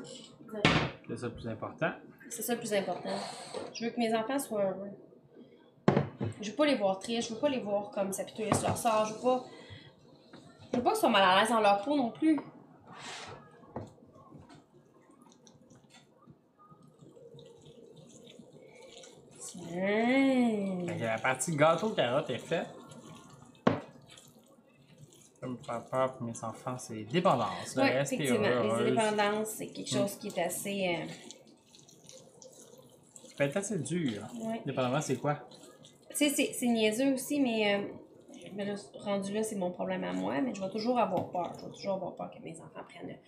C'est ça le plus important. c'est ça le plus important. Je veux que mes enfants soient heureux. Je veux pas les voir tristes, je veux pas les voir comme s'apitoyer sur leur sort, je veux pas qu'ils soient mal à l'aise dans leur peau non plus. Fait que la partie gâteau carotte est faite. Ça me fait peur pour mes enfants, c'est dépendance. Le Oui, reste est effectivement. heureux. Les indépendances, c'est quelque chose qui est assez... Ça peut être assez dur. Ouais. Dépendamment, c'est quoi? Tu sais, c'est niaiseux aussi, mais là, rendu là, c'est mon problème à moi, mais je vais toujours avoir peur. Je vais toujours avoir peur que mes enfants prennent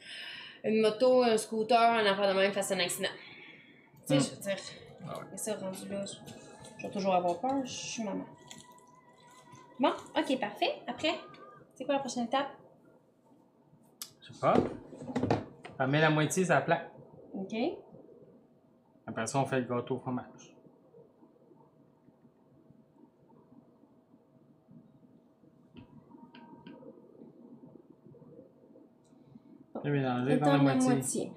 une moto, un scooter, un enfant de même fasse un accident. Tu sais, je veux dire... Ah ouais. Mais ça, rendu là, je vais toujours avoir peur, je suis maman. Bon, ok, parfait. Après, c'est quoi la prochaine étape? Je sais pas. On met la moitié sur la plaque. Ok. Après ça, on fait le gâteau au fromage. Je vais mélanger dans la moitié.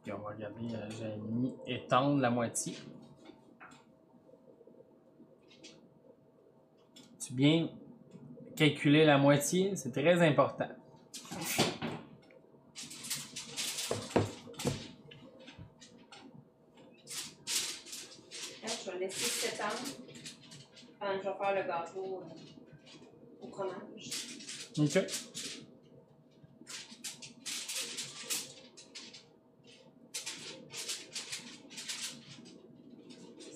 Puis on va regarder, j'ai mis étendre la moitié. Tu bien calculer la moitié, c'est très important. Je vais laisser s'étendre pendant que je vais faire le gâteau au fromage. Ok.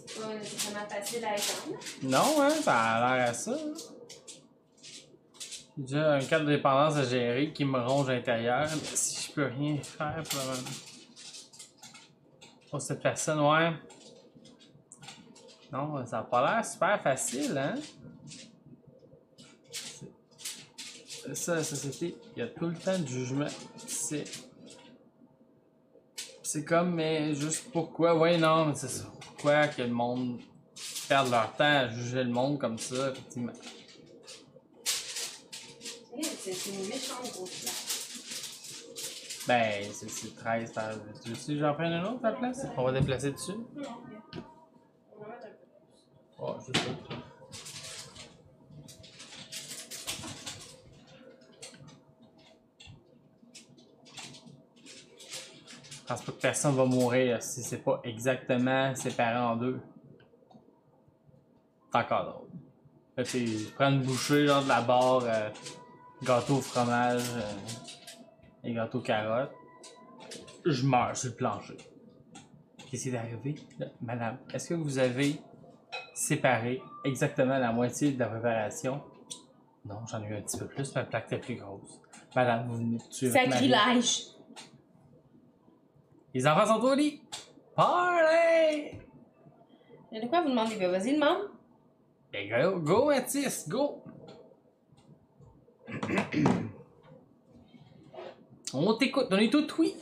C'est pas nécessairement facile à étendre. Non, hein, ça a l'air à ça. Hein. J'ai déjà un cas de dépendance à gérer qui me ronge à l'intérieur, mais si je peux rien faire pour cette personne, ouais. Non, ça n'a pas l'air super facile, hein? C'est ça, la société, il y a tout le temps du jugement. C'est comme, mais juste pourquoi? Ouais, non, mais c'est ça. Pourquoi que le monde perd leur temps à juger le monde comme ça, effectivement. C'est une méchante grosse place. Ben, c'est 13 par... Tu veux que j'en prenne un autre à la place? On va déplacer dessus? Non. On va mettre un peu plus. Oh, je sais pas. Je pense pas que personne va mourir si c'est pas exactement séparé en deux. C'est encore drôle. Là, tu sais, je prends une bouchée, genre de la barre, gâteau au fromage et gâteau carotte. Je meurs sur le plancher. Qu'est-ce qui est arrivé? Là, madame, est-ce que vous avez séparé exactement la moitié de la préparation? Non, j'en ai eu un petit peu plus, ma plaque était plus grosse. Madame, vous venez de tuer votre mari. Sacrilège! Les enfants sont au lit! Party! Mais de quoi vous demandez? Ben, vas-y, demande. Ben go, go Mathis, go! On t'écoute, on est tout oui!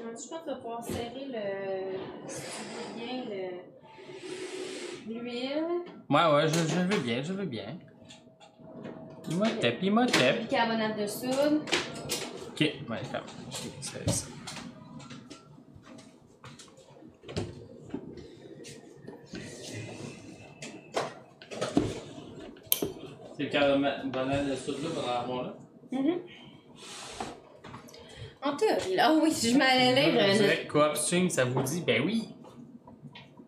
Je pense que tu vas pouvoir serrer le... Si tu veux bien, l'huile. Ouais, je veux bien. Il m'a tapé. Bicarbonate de soude. Ok, ouais, ferme. C'est ça. C'est le carbonate de soude là, pendant l'armoire là? En théorie, là. Ah oui, si je m'allais lire. Résurrect Coop Swing, ça vous dit? Ben oui!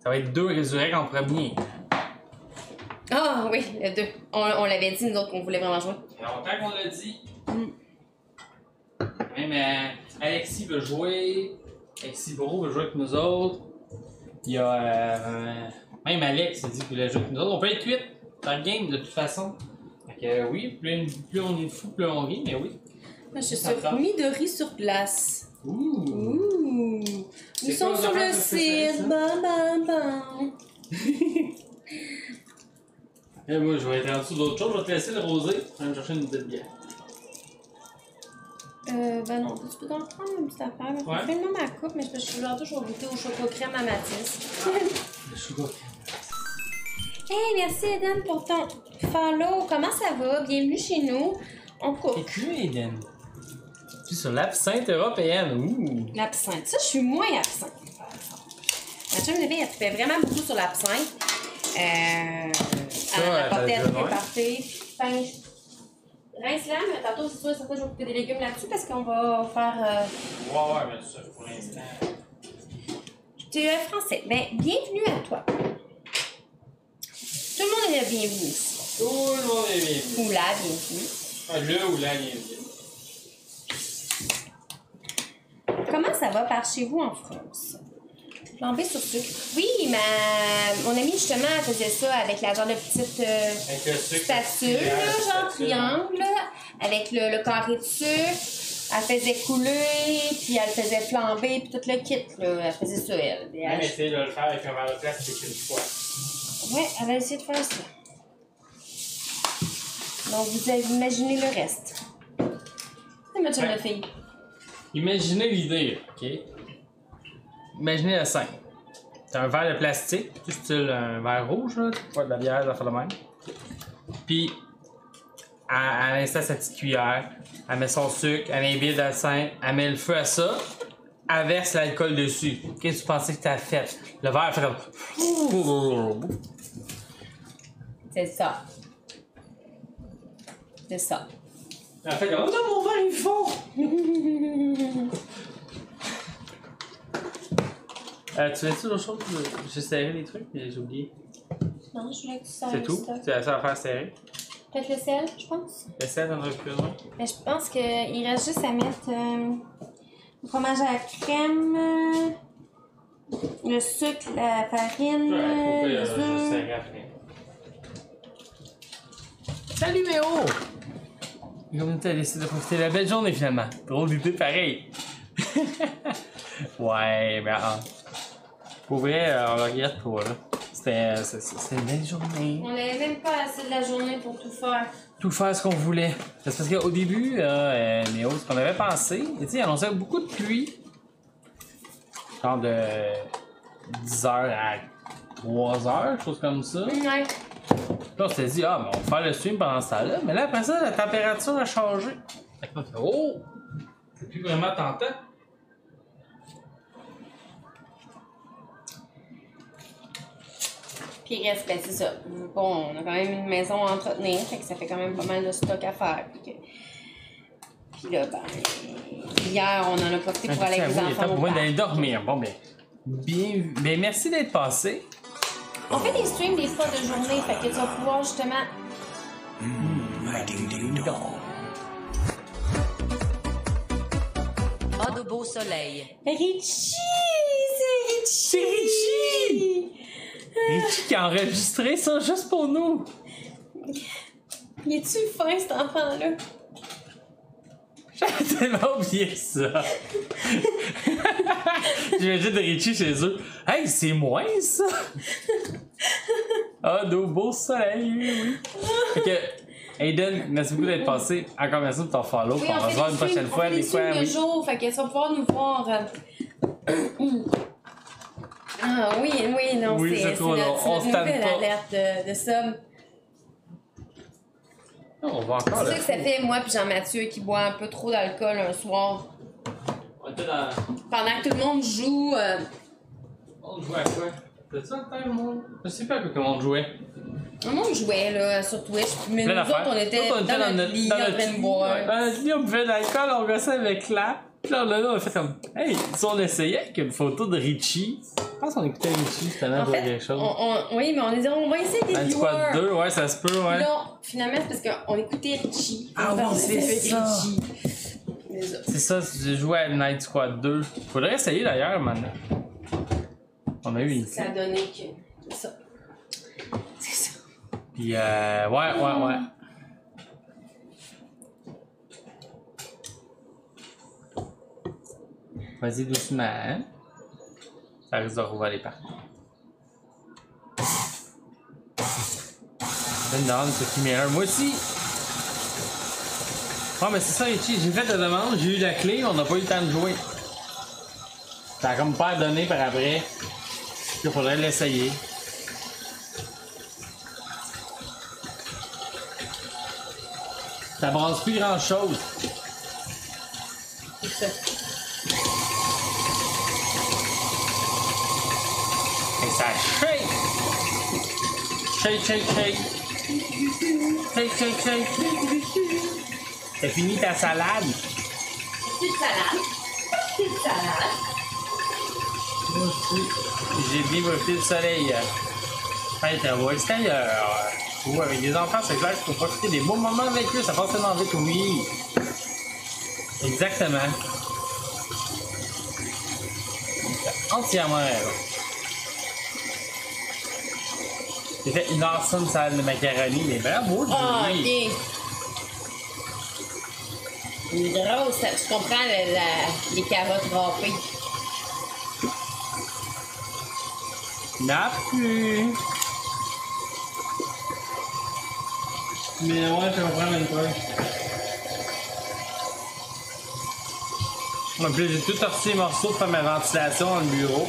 Ça va être 2 Résurrect en premier. Ah oui, le 2. On l'avait dit, nous autres, qu'on voulait vraiment jouer. Ça fait longtemps qu'on l'a dit. Même Alexis veut jouer. Alexis Bro veut jouer avec nous autres. Il y a. Même Alex a dit qu'il voulait jouer avec nous autres. On peut être 8 dans le game de toute façon. Fait que oui, plus on est fou, plus on rit, mais oui. Moi, je suis sur Midori sur place. Ouh! Ils sont sur le site. Bam, bam, bam. Et moi, je vais être en dessous d'autres choses. Je vais te laisser le rosé. Je vais me chercher une petite bière. Ben non, tu peux t'en prendre une petite affaire. Ouais. Je fais le même à coupe, mais je vais toujours goûter au chocolat crème à Mathis. Le chocolat. Hey, merci Eden pour ton follow. Comment ça va? Bienvenue chez nous. On coupe. Et tu, Eden? Tu es sur l'absinthe européenne. Ouh! L'absinthe. Ça, je suis moins absinthe. Ma chum de fille, elle fait vraiment beaucoup sur l'absinthe. Elle apportait à tout parfait. Rince-la, mais tantôt, c'est sûr, certain, je vais couper des légumes là-dessus parce qu'on va faire. Ouais, mais ça, pour l'instant. Tu es français. Ben, bienvenue à toi. Tout le monde est le bienvenu ici. Tout le monde est bienvenu. Ou la bienvenue. Ah, le ou la bienvenue. Comment ça va par chez vous en France? Flambé sur sucre. Oui, mon amie, justement, elle faisait ça avec la genre de petite spatule, genre triangle, là, avec le carré de sucre. Elle faisait couler, puis elle faisait flamber, puis tout le kit, là. Elle faisait ça, elle. Elle essayé de le faire avec un verre de plastique une fois. Ouais, elle a essayé de faire ça. Donc, vous avez imaginé le reste. C'est ma chum de fille. Imaginez l'idée, ok? Imaginez la scène. T'as un verre de plastique, tu style un verre rouge, là, tu peux faire de la bière, ça fait le même. Puis, elle installe sa petite cuillère, elle met son sucre, elle imbibe dans le sein, elle met le feu à ça, elle verse l'alcool dessus. Qu'est-ce que tu pensais que t'as fait? Le verre fait comme... C'est ça. C'est ça. Elle fait comme... Oh non, mon verre, il est fond! Tu fais-tu d'autres choses? J'ai serré les trucs, mais j'ai oublié. Non, je voulais que tu sers. C'est tout? Tu as ça à faire serrer? Peut-être le sel, je pense. Le sel dans le cuisine? Mais je pense qu'il reste juste à mettre le fromage à la crème, le sucre, la farine, les œufs. Salut Méo! Comme tu as décidé de profiter de la belle journée finalement. Drôle d'idée pareil. Ouais, mais pour vrai, on le regrette pas là. C'était une belle journée. On n'avait même pas assez de la journée pour tout faire. Tout faire ce qu'on voulait. C'est parce qu'au début, Méo, ce qu'on avait pensé, tu sais, il annonçait beaucoup de pluie. Genre de 10h à 3h, chose comme ça. Ouais. Là, on s'était dit, ah, mais on va faire le stream pendant ce temps-là. Mais là, après ça, la température a changé. Fait que là, on fait, oh! C'est plus vraiment tentant. Puis il reste, ben c'est ça. Bon, on a quand même une maison à entretenir, fait que ça fait quand même pas mal de stock à faire. Puis là, ben, hier, on en a profité pour aller avec les enfants pour au moi parc. d'aller dormir. Bon, ben, ben, merci d'être passé. On fait des streams des fois de journée, fait que tu vas pouvoir justement... Pas de beau soleil. Richie! C'est Richie! C'est Richie! Richie qui a enregistré ça juste pour nous. Il est-tu fin, cet enfant-là? J'avais tellement oublié ça. J'imagine de Richie chez eux. Hey, c'est moi ça! Ah, de beau soleil, oui. Fait que, Aiden, merci beaucoup d'être passé. Encore merci pour ton follow. Oui, on va se voir une prochaine fois. On fait des streams le jour, fait que tu vas pouvoir nous voir. Ah oui, oui, non, Oui, c'est c'est trop long. notre On se tanne nouvelle pas. alerte de ça. On va encore C'est ça que ça fait, moi puis Jean-Mathieu, qui boit un peu trop d'alcool un soir. On était dans. Pendant que tout le monde joue. On jouait à quoi? T'as-tu un temps, moi? Je sais pas à quoi comment on jouait. Tout le monde jouait là, sur Twitch, mais nous Plein autres, d'affaires. on était Nous autres, dans notre lit, en train de boire. Ouais, dans notre lit, on buvait de l'alcool, on gossait avec là. Puis là, on a fait comme. Hey, si on essayait avec une photo de Richie. Je pense qu'on écoutait Richie, c'était là En pour fait, quelque chose. oui, mais on a dit, on va essayer des Un squad viewers. 2, ouais, ça se peut, ouais. Non, finalement, c'est parce qu'on écoutait Richie. Ah oui, On c'est essayait ça. Richie. C'est ça. C'est ça, j'ai joué à Night Squad 2. Faudrait essayer d'ailleurs, maintenant. On a eu une. Ça a donné que. C'est ça. C'est ça. Puis, ouais. Vas-y doucement, hein? Ça risque de rouler partout. Je viens de demander ce Mirror. Moi aussi! Ouais, mais c'est ça, Richie. J'ai fait la demande, j'ai eu la clé, on n'a pas eu le temps de jouer. Ça a comme pas donné par après. Il faudrait l'essayer. Ça brasse plus grand chose. C'est ça. Et ça shake! Shake, shake, shake! Shake, shake, shake! T'as fini ta salade? Petite salade. Petite salade. Moi aussi. J'ai bien profité du soleil. Faites à voir extérieur. Ou avec des enfants, c'est clair qu'il faut profiter des beaux moments avec eux. Ça passe tellement vite, oui. Exactement. T'as entièrement raison. J'ai fait une awesome salade de macaroni, mais bravo, Ah, Julie. ok. Une grosse, tu comprends les carottes râpées. N'a plus. Mais ouais, je comprends même pas. En plus, j'ai tout sorti les morceaux pour faire ma ventilation dans le bureau.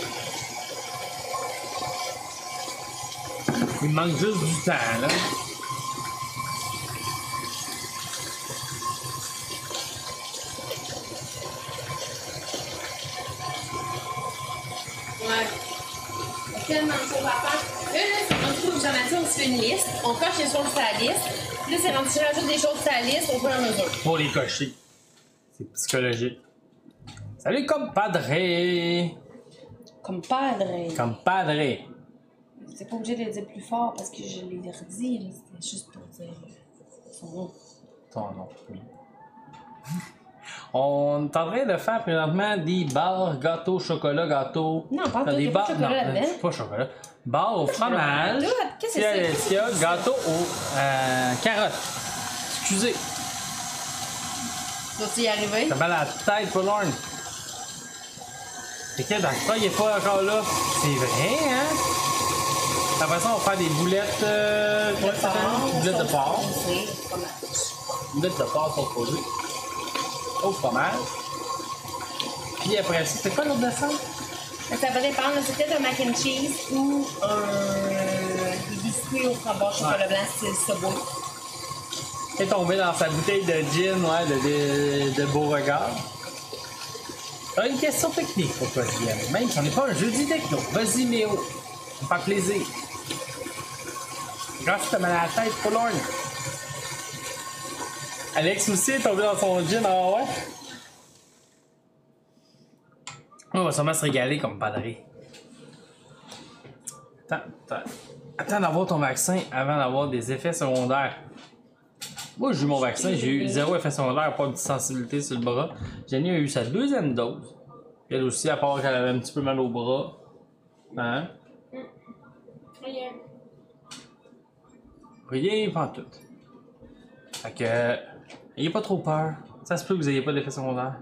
Il me manque juste du temps, là. Ouais. Il y a tellement de choses à faire. Là, c'est rendu pour Jean-Mathieu, on se fait une liste. On coche les choses sur la liste. Puis là, c'est rendu que je rajoute des choses sur la liste au fur et à mesure. Pour les cocher. C'est psychologique. Salut, compadre! Compadre. Compadre! C'est pas obligé de le dire plus fort parce que je l'ai redit. là. C'était juste pour dire son nom. Ton nom, oui. On est en train de faire présentement des barres, gâteaux, chocolat, gâteaux. Non, pas Dans tout, des y a pas de barres, chocolat non, là-dedans. pas chocolat. Barres au fromage. Tout, qu'est-ce que c'est ça? S'il y a gâteau aux carottes. excusez. Vas-tu y arriver? T'as mal à la tête, Forlorn. C'est que dans le cas, il est pas encore là. C'est vrai, hein? Après ça, on va faire des boulettes. Quoi ça s'appelle? Boulettes de porc. Boulettes de porc sont posées. Au fromage. Puis après ça, c'est quoi l'autre dessin? Ça va dépendre. C'est peut-être un mac and cheese ou des biscuits au fromage chocolat blanc style Subway. Il est tombé dans sa bouteille de gin, ouais, de Beauregard. Une question technique pour toi, Julien. Même si on n'est pas un jeudi techno. Vas-y, Méo. Ça me fait plaisir. Grâce à mal à la tête, Forlorn. Alex aussi est tombé dans son gin, ah ouais? On va sûrement se régaler comme padré. Attends d'avoir ton vaccin avant d'avoir des effets secondaires. Moi, j'ai eu mon vaccin, j'ai eu 0 effet secondaire, pas de sensibilité sur le bras. Jenny a eu sa 2e dose. Elle aussi, à part qu'elle avait un petit peu mal au bras. Hein? Rien. Rien, pas en tout. Fait que, ayez pas trop peur. Ça se peut que vous ayez pas d'effets secondaires.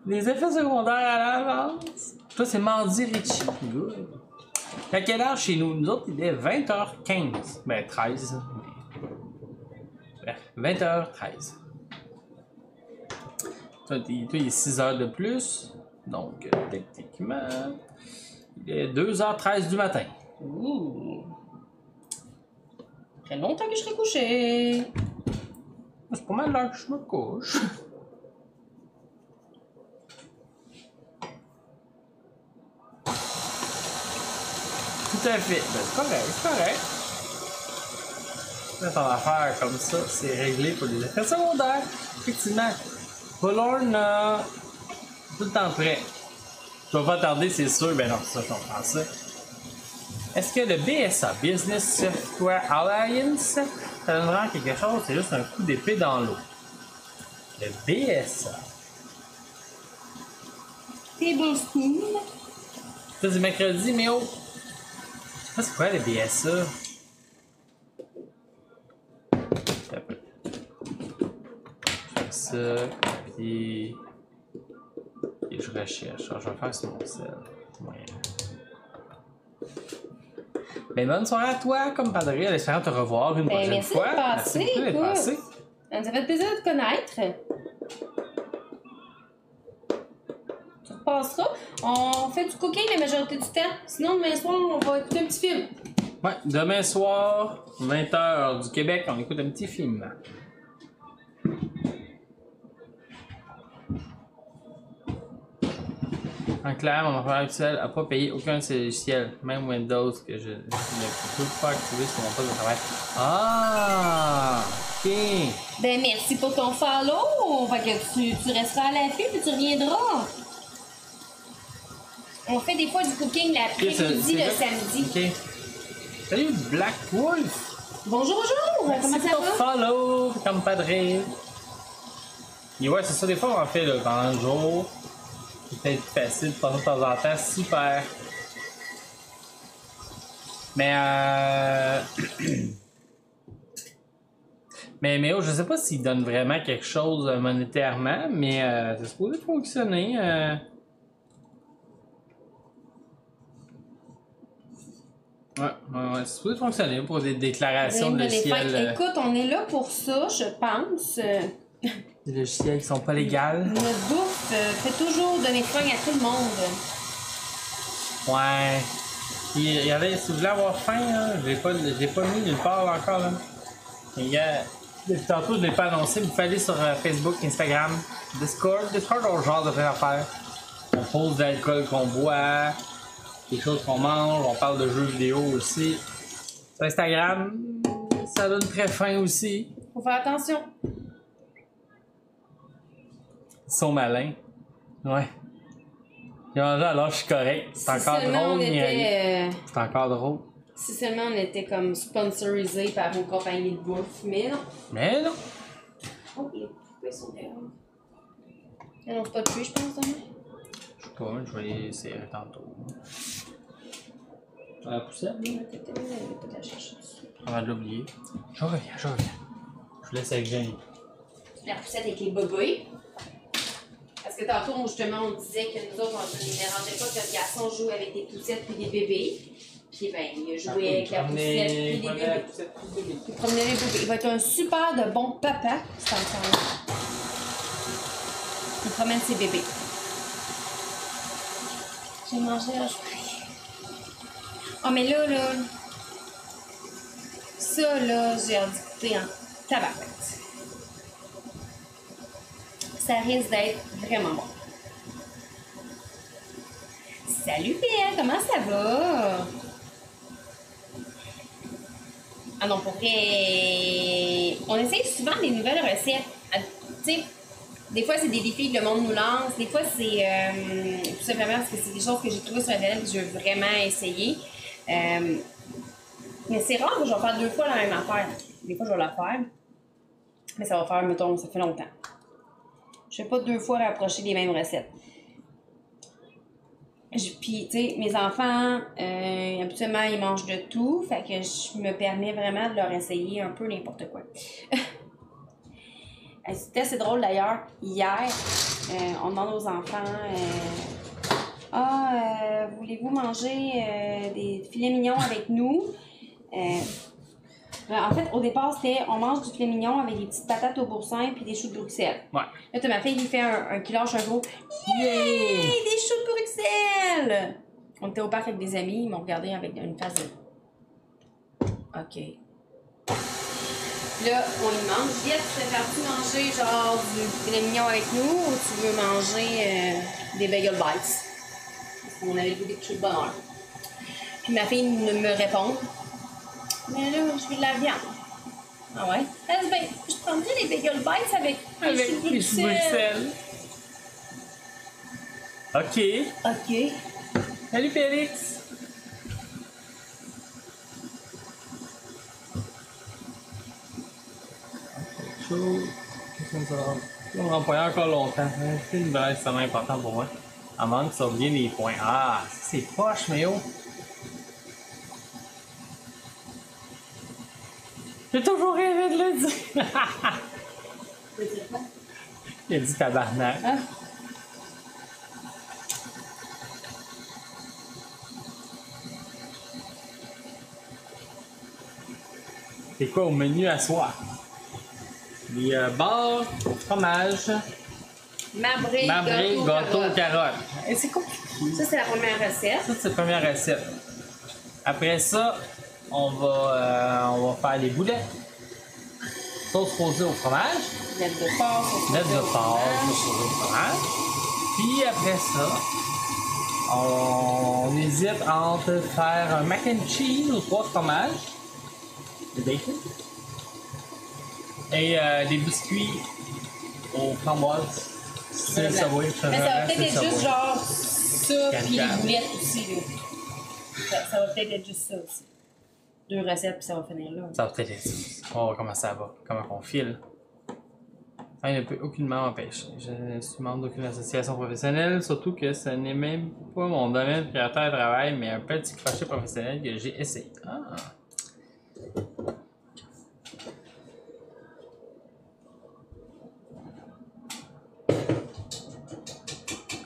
Des effets secondaires à l'avance. Toi, c'est mardi, Richie. Good. À quelle heure chez nous? Nous autres, il est 20h15. Ben, 13. Bref, 20h13. Toi, il est 6 heures de plus. Donc, techniquement, il est 2h13 du matin. Ouh. Très longtemps que je serai couché. C'est pas mal l'heure que je me couche. Tout à fait. Ben, c'est correct, c'est correct. Là, ton affaire comme ça, c'est réglé pour les effets secondaires. Effectivement. Forlorn a tout le temps prêt. Tu vas pas tarder, c'est sûr. Ben non, ça, je comprends ça. Est-ce que le BSA, Business Software Alliance, ça donne vraiment quelque chose? C'est juste un coup d'épée dans l'eau. Le BSA. Tablespoon. Ça, c'est mercredi, mais oh! Ça, c'est quoi le BSA? Un peu. Je fais ça, puis je recherche. Alors, je vais faire sur mon sel. Ouais. Ben, bonne soirée à toi, comme padré, en espérant te revoir une prochaine merci fois. De passer, Merci beaucoup d'être passé. Ça nous a fait plaisir de te connaître. Tu repasseras. On fait du cooking la majorité du temps. Sinon, demain soir, on va écouter un petit film. Ouais, demain soir, 20h du Québec, on écoute un petit film. En clair, mon employeur actuel n'a pas payé aucun de ses logiciels, même Windows, que je ne peux pas activer sur mon poste de travail. Ah! Ok! Ben, merci pour ton follow. Fait que tu resteras à l'affût puis tu reviendras. On fait des fois du cooking l'après-midi, le samedi. Ok. Salut Black Wolf! Bonjour, bonjour! Comment ça va? Follow, comme padré. Et ouais, c'est ça, des fois on en fait là, pendant le jour. C'est peut-être facile de passer de temps en temps, super. Mais mais oh, je sais pas s'il donne vraiment quelque chose monétairement, mais c'est supposé fonctionner. Ouais, c'est supposé fonctionner pour des déclarations de logiciels. Écoute, on est là pour ça, je pense. Des logiciels qui sont pas légales. Notre bouffe fait toujours donner faim à tout le monde. Ouais. Puis, regardez, si vous voulez avoir faim, là, je l'ai pas mis nulle part encore. Là. Depuis tantôt, je ne l'ai pas annoncé, mais vous pouvez aller sur Facebook, Instagram, Discord. Discord, on genre de vraies affaires. On pose de l'alcool qu'on boit, des choses qu'on mange, on parle de jeux vidéo aussi. Sur Instagram, ça donne très faim aussi. Faut faire attention. Ils sont malins. Ouais. J'ai mangé alors je suis correct. C'est encore drôle, mais c'est encore drôle. Si seulement on était comme sponsorisé par une compagnie de bouffe, mais non. Mais non. Oh, les poupées sont dehors. Elles n'ont pas tué, je pense, demain. Je sais pas, je vais les serrer tantôt. La poussette? Oui, peut-être la chercher. On va l'oublier. Je reviens. Je laisse avec Jenny. La poussette avec les bébés. Parce que tantôt, justement, on disait que nous autres, on ne dérangeait pas que le garçon joue avec des poussettes puis des bébés. Puis, ben, il a joué avec la poussette puis les bébés. Il promenait les bébés. Il va être un super de bon papa, cet enfant-là. Il promène ses bébés. J'ai mangé là, oh, mais là, ça, là, j'ai hâte d'écouter en tabarouette. Ça risque d'être vraiment bon. Salut Pierre, comment ça va? Ah non, pour vrai, on essaye souvent des nouvelles recettes. Tu sais, des fois c'est des défis que le monde nous lance, des fois c'est tout simplement parce que c'est des choses que j'ai trouvées sur Internet et que je veux vraiment essayer. Mais c'est rare que je vais faire 2 fois la même affaire. Des fois je vais la faire, mais ça va faire, mettons, ça fait longtemps. Je ne vais pas 2 fois rapprocher les mêmes recettes. Puis, tu sais, mes enfants, habituellement, ils mangent de tout. Fait que je me permets vraiment de leur essayer un peu n'importe quoi. C'était assez drôle d'ailleurs. Hier, on demande aux enfants voulez-vous manger des filets mignons avec nous? En fait, au départ, c'était on mange du filet mignon avec des petites patates au boursin puis des choux de Bruxelles. Ouais. Là, t'as ma fille qui fait qui lâche un gros Yay! Des choux de Bruxelles! On était au parc avec des amis, ils m'ont regardé avec une face de OK. Là, on y mange. Juliette, préfères-tu manger genre du filet mignon avec nous ou tu veux manger des bagel bites? Parce qu'on avait le goût des choux de bonheur. Puis ma fille me répond. Mais là, je veux de la viande. Ah ouais? Ben, je prendrais les bagel bites avec les choux Bruxelles. OK. OK. Salut Félix. Chaud. Qu'est-ce que ça va? On va employer encore longtemps. C'est une nouvelle extrêmement importante pour moi. À moins que ça revienne les points. Ah, c'est poche, mais oh! J'ai toujours rêvé de le dire. Il a dit tabarnak. Ah. C'est quoi au menu à soir? Les bars, fromage, Marbré, gâteau, carotte. Et c'est compliqué. Ça, c'est la première recette. Ça, c'est la première recette. Après ça, on va faire les boulettes. Sauce rosée au fromage. Lettre de porc, Sauce rosée au fromage. Puis après ça, on hésite entre faire un mac and cheese aux 3 fromages. Le bacon. Et des biscuits aux framboises. C'est le Subway. Mais ça va peut-être être juste genre ça, puis les boulettes aussi. Là. Ça va peut-être être juste ça aussi. 2 recettes, puis ça va finir là. Ça va peut-être être ça. On va voir comment ça va, comment on file. Ça ne peut aucunement m'empêcher. Je ne suis membre d'aucune association professionnelle, surtout que ce n'est même pas mon domaine prioritaire de travail, mais un petit crochet professionnel que j'ai essayé. Ah!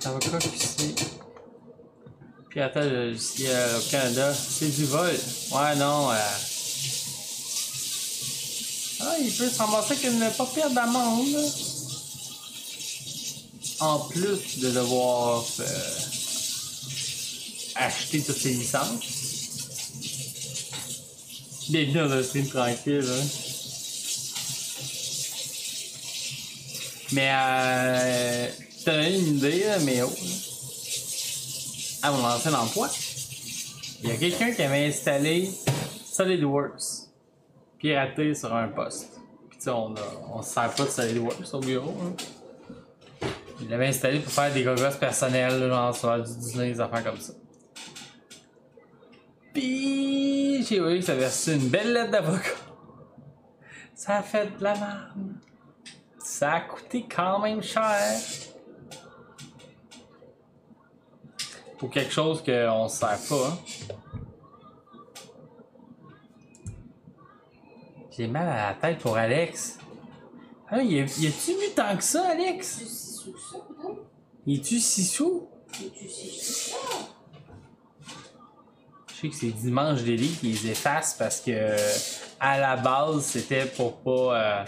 Ça va croquer. Puis attends, ici au Canada, c'est du vol. Ouais, non. Ah, il peut se ramasser avec une pas pire d'amende. En plus de devoir acheter toutes ses licences. Bienvenue dans un stream tranquille. Hein. Mais t'as donné une idée, là, mais oh. À mon ancien emploi, il y a quelqu'un qui avait installé SolidWorks piraté sur un poste. Puis tu sais, on se sert pas de SolidWorks au bureau. Hein. Il l'avait installé pour faire des gogos personnels, genre sur du Disney, des affaires comme ça. Puis j'ai vu que ça avait reçu une belle lettre d'avocat. Ça a fait de la merde. Ça a coûté quand même cher. Pour quelque chose qu'on ne sert pas. Hein. J'ai mal à la tête pour Alex. Ah, y a-tu mis tant que ça, Alex? Tu si sous que ça, peut-être? Y est-tu 6 sous? Tu si sous ça? Je sais que c'est Dimanche Daily qui les efface parce que à la base c'était pour pas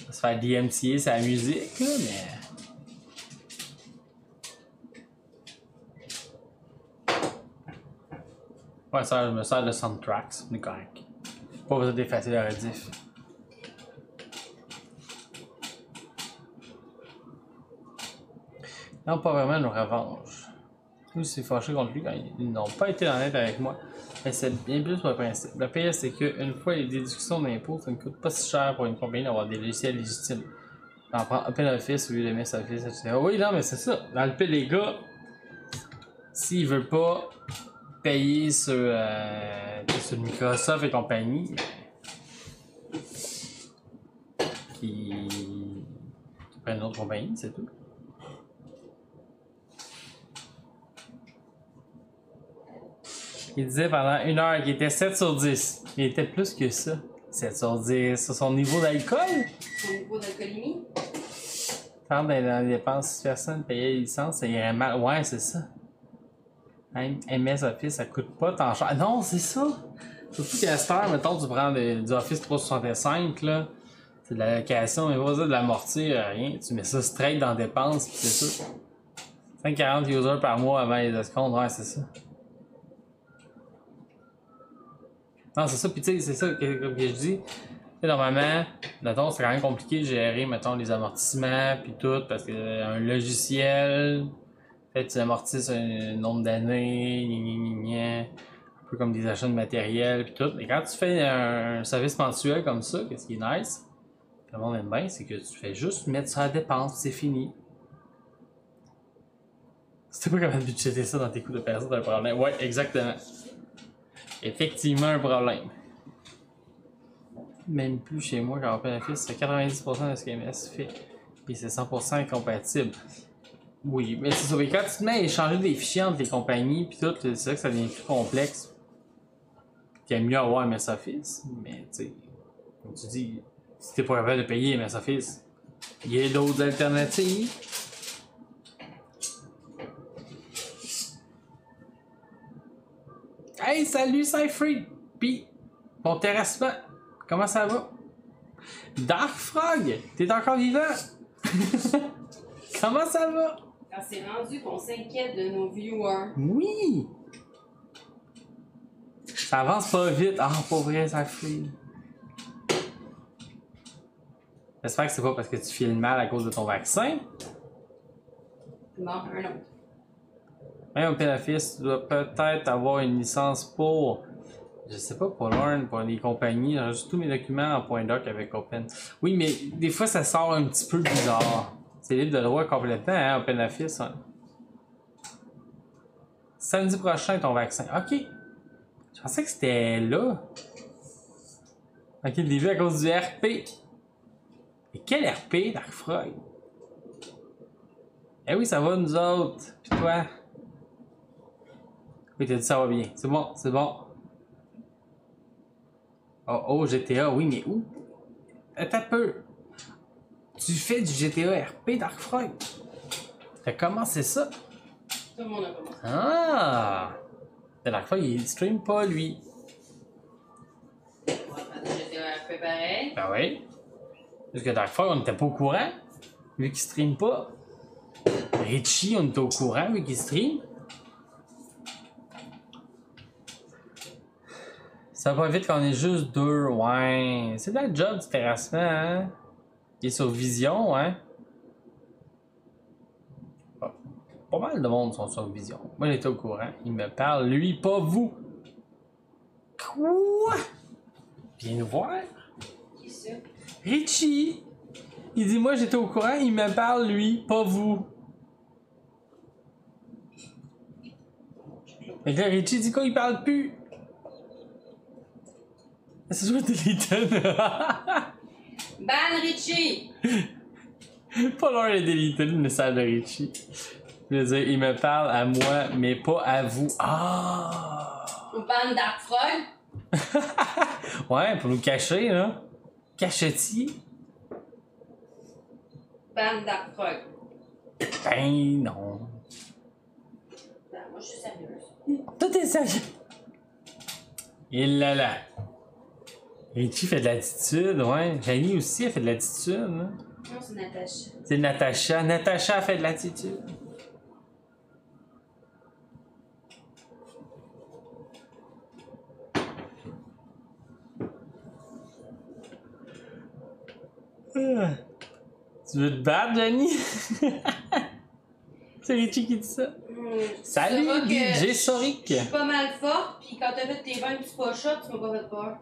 se faire DMCA sa musique, là, mais. Ouais, ça, je me sers de soundtracks, on est correct. Pas besoin d'effacer la rediff. Non, pas vraiment une revanche. Je suis fâché contre lui quand ils n'ont pas été honnêtes avec moi. Mais c'est bien plus pour le principe. Le pire, c'est qu'une fois les déductions d'impôts, ça ne coûte pas si cher pour une compagnie d'avoir des logiciels légitimes. On prend OpenOffice au lieu de MSOffice, etc. Oui, non, mais c'est ça. Dans le pire, les gars, s'ils veulent pas payer sur Microsoft et compagnie, qui prennent une autre compagnie, c'est tout. Il disait pendant 1 heure qu'il était 7 sur 10. Il était plus que ça. 7 sur 10 sur son niveau d'alcool. Son niveau d'alcoolémie? Quand dans les dépenses, si personne payait les licences, ça irait mal. Ouais, c'est ça. MS Office, ça coûte pas tant cher. Non, c'est ça. Surtout qu'à cette heure, mettons, tu prends du Office 365, là. C'est de la location, mais pas ça, de l'amortir, rien. Tu mets ça straight dans dépenses, pis c'est ça. 540 users par mois avant les escomptes, ouais, c'est ça. Non, c'est ça, pis tu sais, c'est ça que, comme je dis. Normalement, mettons, c'est quand même compliqué de gérer, mettons, les amortissements pis tout, parce que un logiciel, peut-être tu amortisses un nombre d'années, un peu comme des achats de matériel pis tout. Mais quand tu fais un service mensuel comme ça, qu'est-ce qui est nice, que le monde aime bien, c'est que tu fais juste mettre ça à dépense, c'est fini. Si t'es pas capable de budgéter ça dans tes coûts de personne, t'as un problème. Ouais, exactement. Effectivement, un problème. Même plus chez moi quand OpenOffice, c'est 90% de ce que MS fait. Et c'est 100% incompatible. Oui, mais c'est ça. Mais quand tu te mets à échanger des fichiers entre les compagnies pis tout, c'est vrai que ça devient plus complexe. Puis il y a mieux avoir MS Office. Mais tu sais, comme tu dis, si t'es pas capable de payer MS Office, il y a d'autres alternatives. Hey, salut Cyfree! Pis, ton terrassement, comment ça va? Dark Frog, t'es encore vivant? Comment ça va? Quand c'est rendu qu'on s'inquiète de nos viewers. Oui! Ça avance pas vite. Ah, pas vrai, Cyfree. J'espère que c'est pas parce que tu files mal à cause de ton vaccin. Non, un autre. Même OpenOffice, tu dois peut-être avoir une licence pour, je sais pas, pour Learn, pour les compagnies. J'enregistre tous mes documents en .doc avec Open. Oui, mais des fois, ça sort un petit peu bizarre. C'est libre de droit complètement, hein, OpenOffice. Hein. Samedi prochain, ton vaccin. Ok. Je pensais que c'était là. Ok, le début à cause du RP. Et quel RP, Dark Frog? Eh oui, ça va, nous autres. Pis toi? Oui, t'as dit ça va bien. C'est bon, c'est bon. Oh, GTA, oui, mais où? Attends un peu. Tu fais du GTA RP, Dark Frog? T'as commencé ça? Tout le monde a commencé. Ah! Dark Frog, il stream pas, lui. On va faire des GTA RP pareil. Ben oui. Parce que Dark Frog, on n'était pas au courant, vu qu'il stream pas. Richie, on était au courant, vu qu'il stream. Ça va vite quand on est juste deux, ouais. C'est de la job du terrassement, hein? Il est sur Vision, hein? Pas mal de monde sont sur Vision. Moi, j'étais au courant. Il me parle, lui, pas vous. Quoi? Viens nous voir. Qui ça? Richie! Il dit, moi, j'étais au courant. Il me parle, lui, pas vous. Et là, Richie dit quoi? Il parle plus. C'est soit Deleton. Ban Richie! Pas loin de Deleton, le message de Richie. Je veux dire, il me parle à moi, mais pas à vous. Ah! Ou ban Dark Frog? Ouais, pour nous cacher, là. Cachetier. ban d'Arprog. Ben non. Ben, moi, je suis sérieuse. Tout est sérieux. Il là là. Richie fait de l'attitude, ouais. Janie aussi, elle fait de l'attitude. Hein? Non, c'est Natacha. C'est Natacha. Natacha fait de l'attitude. Ah. Tu veux te battre, Janie? C'est Richie qui dit ça. Salut, DJ Soric. Je suis pas mal forte, puis quand t'as fait tes 20 petits pochats, tu m'as pas fait peur.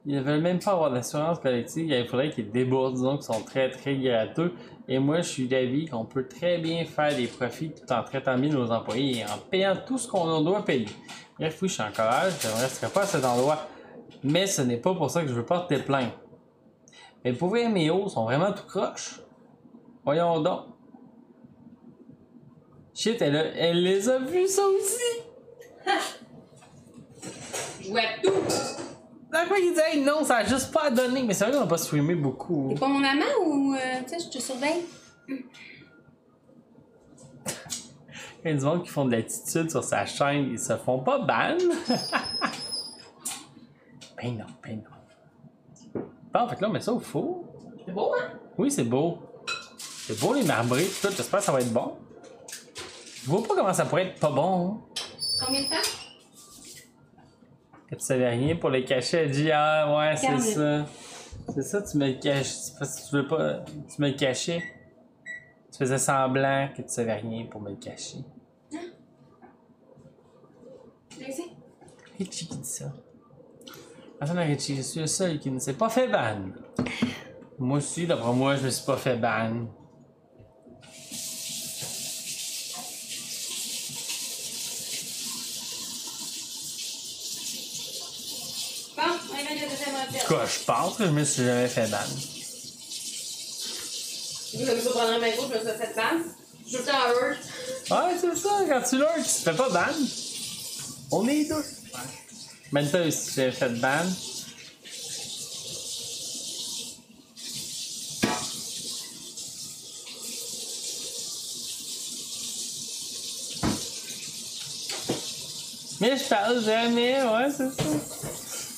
Ils ne veulent même pas avoir d'assurance collective. Il faudrait qu'ils déboursent, disons, qui sont très, très gratteux. Et moi, je suis d'avis qu'on peut très bien faire des profits tout en traitant bien nos employés et en payant tout ce qu'on doit payer. Bref, oui, je suis en colère. Je ne resterai pas à cet endroit. Mais ce n'est pas pour ça que je veux porter plainte. Mais pour vrai, mes hauts sont vraiment tout croches. Voyons donc. Shit, elle les a vus, ça aussi! Je vois tout! D'accord, il dit, hey, non, ça a juste pas à donner. Mais c'est vrai qu'on n'a pas streamé beaucoup. T'es pas mon amant ou, tu sais, je te surveille? Il y a du monde qui font de l'attitude sur sa chaîne, ils se font pas ban. Ben non, ben non. Bon, fait que là, on met ça au four. C'est beau, hein? Oui, c'est beau. C'est beau les marbrés, tout ça. J'espère que ça va être bon. Je vois pas comment ça pourrait être pas bon. Hein. Combien de temps? Que tu savais rien pour les cacher. Elle dit, ah ouais, c'est Calme. ça. C'est ça, tu me le caches. Parce que tu veux pas. Tu me le cachais. Tu faisais semblant que tu savais rien pour me le cacher. Laissez. Richie qui dit ça. Attends, Richie, je suis le seul qui ne s'est pas fait ban. Moi aussi, d'après moi, je me suis pas fait ban. Bon, on y va de la deuxième recette. Quoi, je pense que je me suis jamais fait ban. Vous avez pas prendre un main gauche, je me suis fait ban. Je suis tout le temps heureux. Ouais, c'est ça, quand tu l'as, tu te fais pas ban. On est deux. Ouais. Menta aussi s'est fait ban. Mais je parle jamais, ouais, c'est ça.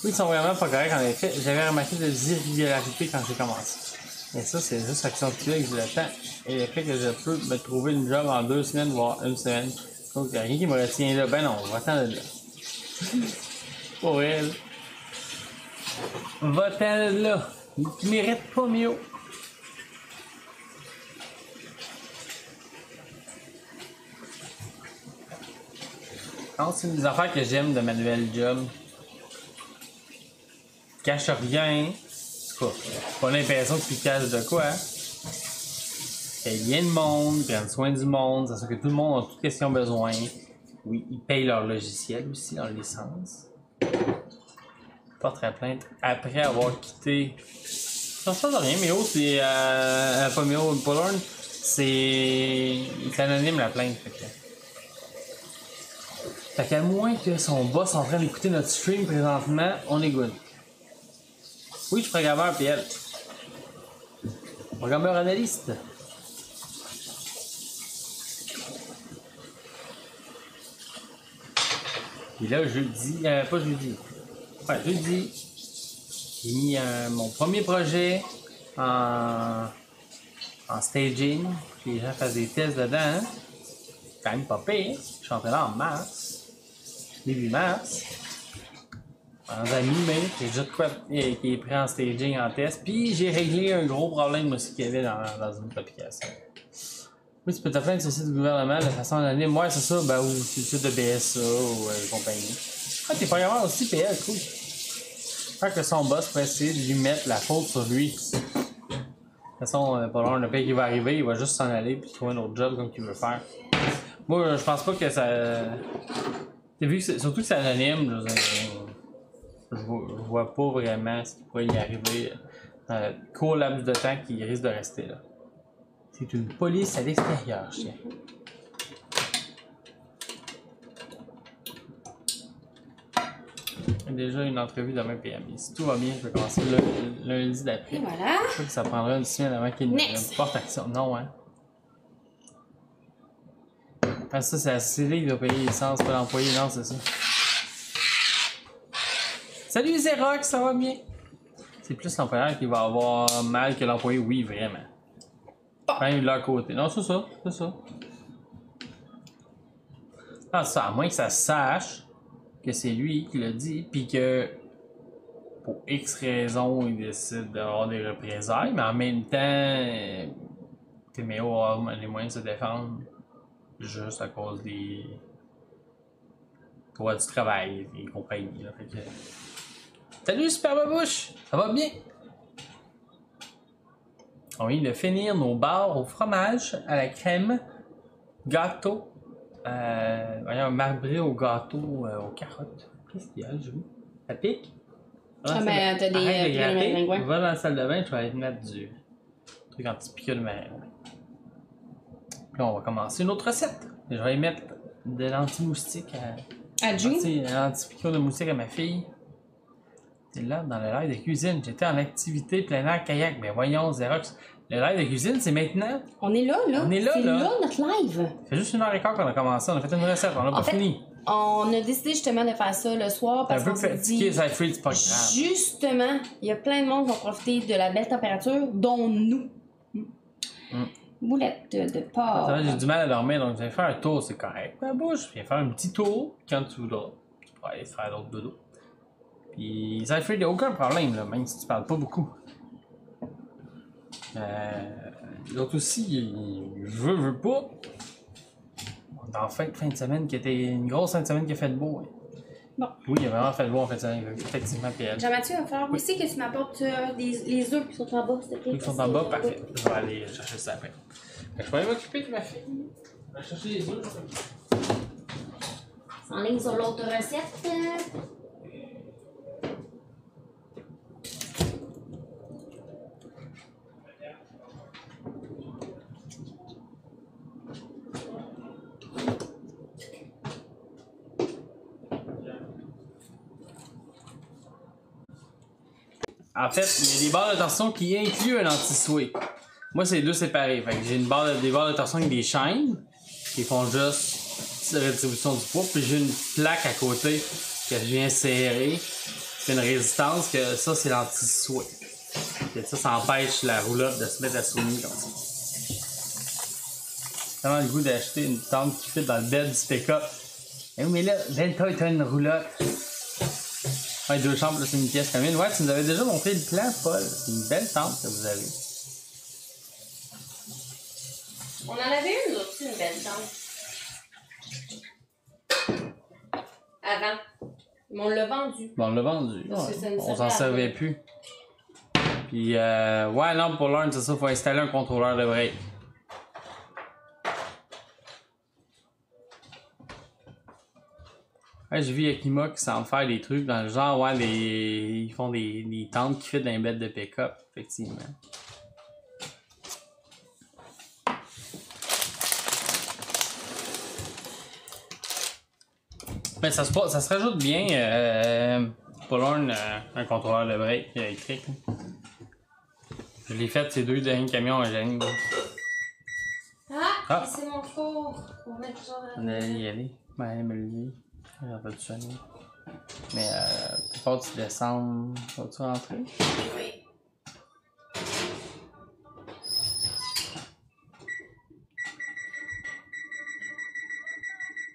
Oui, ils sont vraiment pas corrects en effet. J'avais remarqué des irrégularités quand j'ai commencé. Mais ça, c'est juste accentué avec le temps et le fait que je peux me trouver une job en 2 semaines, voire 1 semaine. Donc, il n'y a rien qui me retient là. Ben non, va-t'en de là. Pour elle. Va-t'en de là. Tu mérites pas mieux. Non, c'est une des affaires que j'aime de ma nouvelle job. Cache rien. En tout cas, pas l'impression que tu caches de quoi. Paye bien le monde, prennent soin du monde, ça sûr que tout le monde a tout ce qu'ils ont besoin. Oui, ils payent leur logiciel aussi, leur licence. Porterai plainte après avoir quitté. Ça change rien, Méo, c'est. Pas Méo, Pollorn, c'est. C'est anonyme la plainte, fait qu'à moins que son boss est en train d'écouter notre stream présentement, on est good. Oui, je suis programmeur PL. Programmeur analyste. Puis là, jeudi, pas jeudi. Ouais, jeudi, j'ai mis mon premier projet en staging. Puis les gens fassent des tests dedans. Hein? C'est quand même pas pire. Je suis entré là en mars. Début mars. En mi-mai, j'ai déjà de quoi qui est pris en staging en test. Puis j'ai réglé un gros problème aussi qu'il y avait dans une autre application. Oui, tu peux te plaindre sur le site du gouvernement de façon anonyme. Ouais, c'est ça, ben, ou sur le site de BSA ou compagnie. Ah, t'es programmeur aussi, PL, cool. J'espère que son boss va essayer de lui mettre la faute sur lui. De toute façon, pas long, le pire qui va arriver, il va juste s'en aller puis trouver un autre job comme qu'il veut faire. Moi, je pense pas que ça. T'as vu que surtout que c'est anonyme, je vois pas vraiment ce qui pourrait y arriver dans le court laps de temps qui risque de rester là. C'est une police à l'extérieur, chien. Déjà une entrevue demain PMI. Si tout va bien, je vais commencer le lundi d'après. Et voilà. Je crois que ça prendra une semaine avant qu'il y ait une Next. porte action. Non, hein. Ah, ça, c'est la CCD qui doit payer l'essence, pas l'employé. Non, c'est ça. Salut Xerox, ça va bien? C'est plus l'employeur qui va avoir mal que l'employé, oui, vraiment. Même de leur côté. Non, c'est ça, c'est ça. Ah, ça, à moins que ça sache que c'est lui qui l'a dit, puis que pour X raisons, il décide d'avoir des représailles, mais en même temps, Timéo a les moyens de se défendre juste à cause des droits du travail et compagnie. Là, fait que... Salut Super Babouche! Ça va bien? On vient de finir nos barres au fromage, à la crème, gâteau, marbré au gâteau, aux carottes. Qu'est-ce qu'il y a, je vous? Ça pique? Ah, mais t'as des Arrête de gratter. maringouins. Va dans la salle de bain, je vais aller te mettre du truc anti-piqûre de maringouin. Puis on va commencer une autre recette. Je vais mettre de l'anti-moustique À June? l'anti-piqûre de moustique à ma fille. C'est là, dans le live de cuisine. J'étais en activité plein air kayak. Mais voyons, Xerox. Le live de cuisine, c'est maintenant. On est là, là. On est là, c'est là. notre live. Ça fait juste 1h15 qu'on a commencé. On a fait une recette. On n'a pas fait, fini. On a décidé justement de faire ça le soir T'es parce un peu qu'on s'est fatigué, dit... ça fait, c'est pas grave. Justement, il y a plein de monde qui vont profiter de la belle température, dont nous. Boulette de porc. Ça va, j'ai du mal à dormir, donc je vais faire un tour, c'est correct. Ma bouche, viens faire un petit tour quand tu voudras. Tu pourras aller faire d'autres dodo. Puis ça fait aucun problème, là, même si tu parles pas beaucoup. L'autre aussi, veux pas. On a en fait fin de semaine qui était une grosse fin de semaine qui a fait de beau. Hein. Bon. Oui, il a vraiment fait de beau en fin de semaine, effectivement. Puis elle. Jean-Mathieu, il va falloir aussi que tu m'apportes les œufs qui sont en bas, s'il te plaît. Ceux qui sont en bas, parfait. Je vais aller chercher ça après. Fait que je vais aller m'occuper de ma fille. Je vais chercher les œufs. En ligne sur l'autre recette. En fait, il y a des barres de torsion qui incluent un anti-sway. Moi, c'est les deux séparés. Fait que j'ai des barres de torsion avec des chaînes qui font juste la rétribution du poids. Puis j'ai une plaque à côté que je viens serrer. C'est une résistance que ça, c'est l'anti-sway. Et ça empêche la roulotte de se mettre à soumis comme ça. J'ai vraiment le goût d'acheter une tente qui fit dans le bed du pick-up. Eh oui, mais là, Delta est une roulotte. Ouais, 2 chambres, là, c'est une pièce commune. Ouais, tu nous avais déjà montré le plan, Paul. C'est une belle tente que vous avez. On en avait une aussi, une belle tente. Avant. Mais on l'a vendu. Bon, on l'a vendu. Parce que ça ne On servait s'en à servait rien. plus. Puis, ouais, non, pour Learn, c'est ça, faut installer un contrôleur de break. Ouais, j'ai vu Yakima qui s'en faire des trucs dans le genre, ouais, ils font des tentes qui fit dans les bêtes de pick-up, effectivement. Mais ça se rajoute bien pour Learn, un contrôleur de break électrique. Je l'ai fait ces 2 derniers camions à Janine. Ah, c'est mon four. On va mettre genre... On allait y aller. Ben, elle me le dit. Elle va te sonner. Mais faut que tu descendes. Vas-tu rentrer? Oui.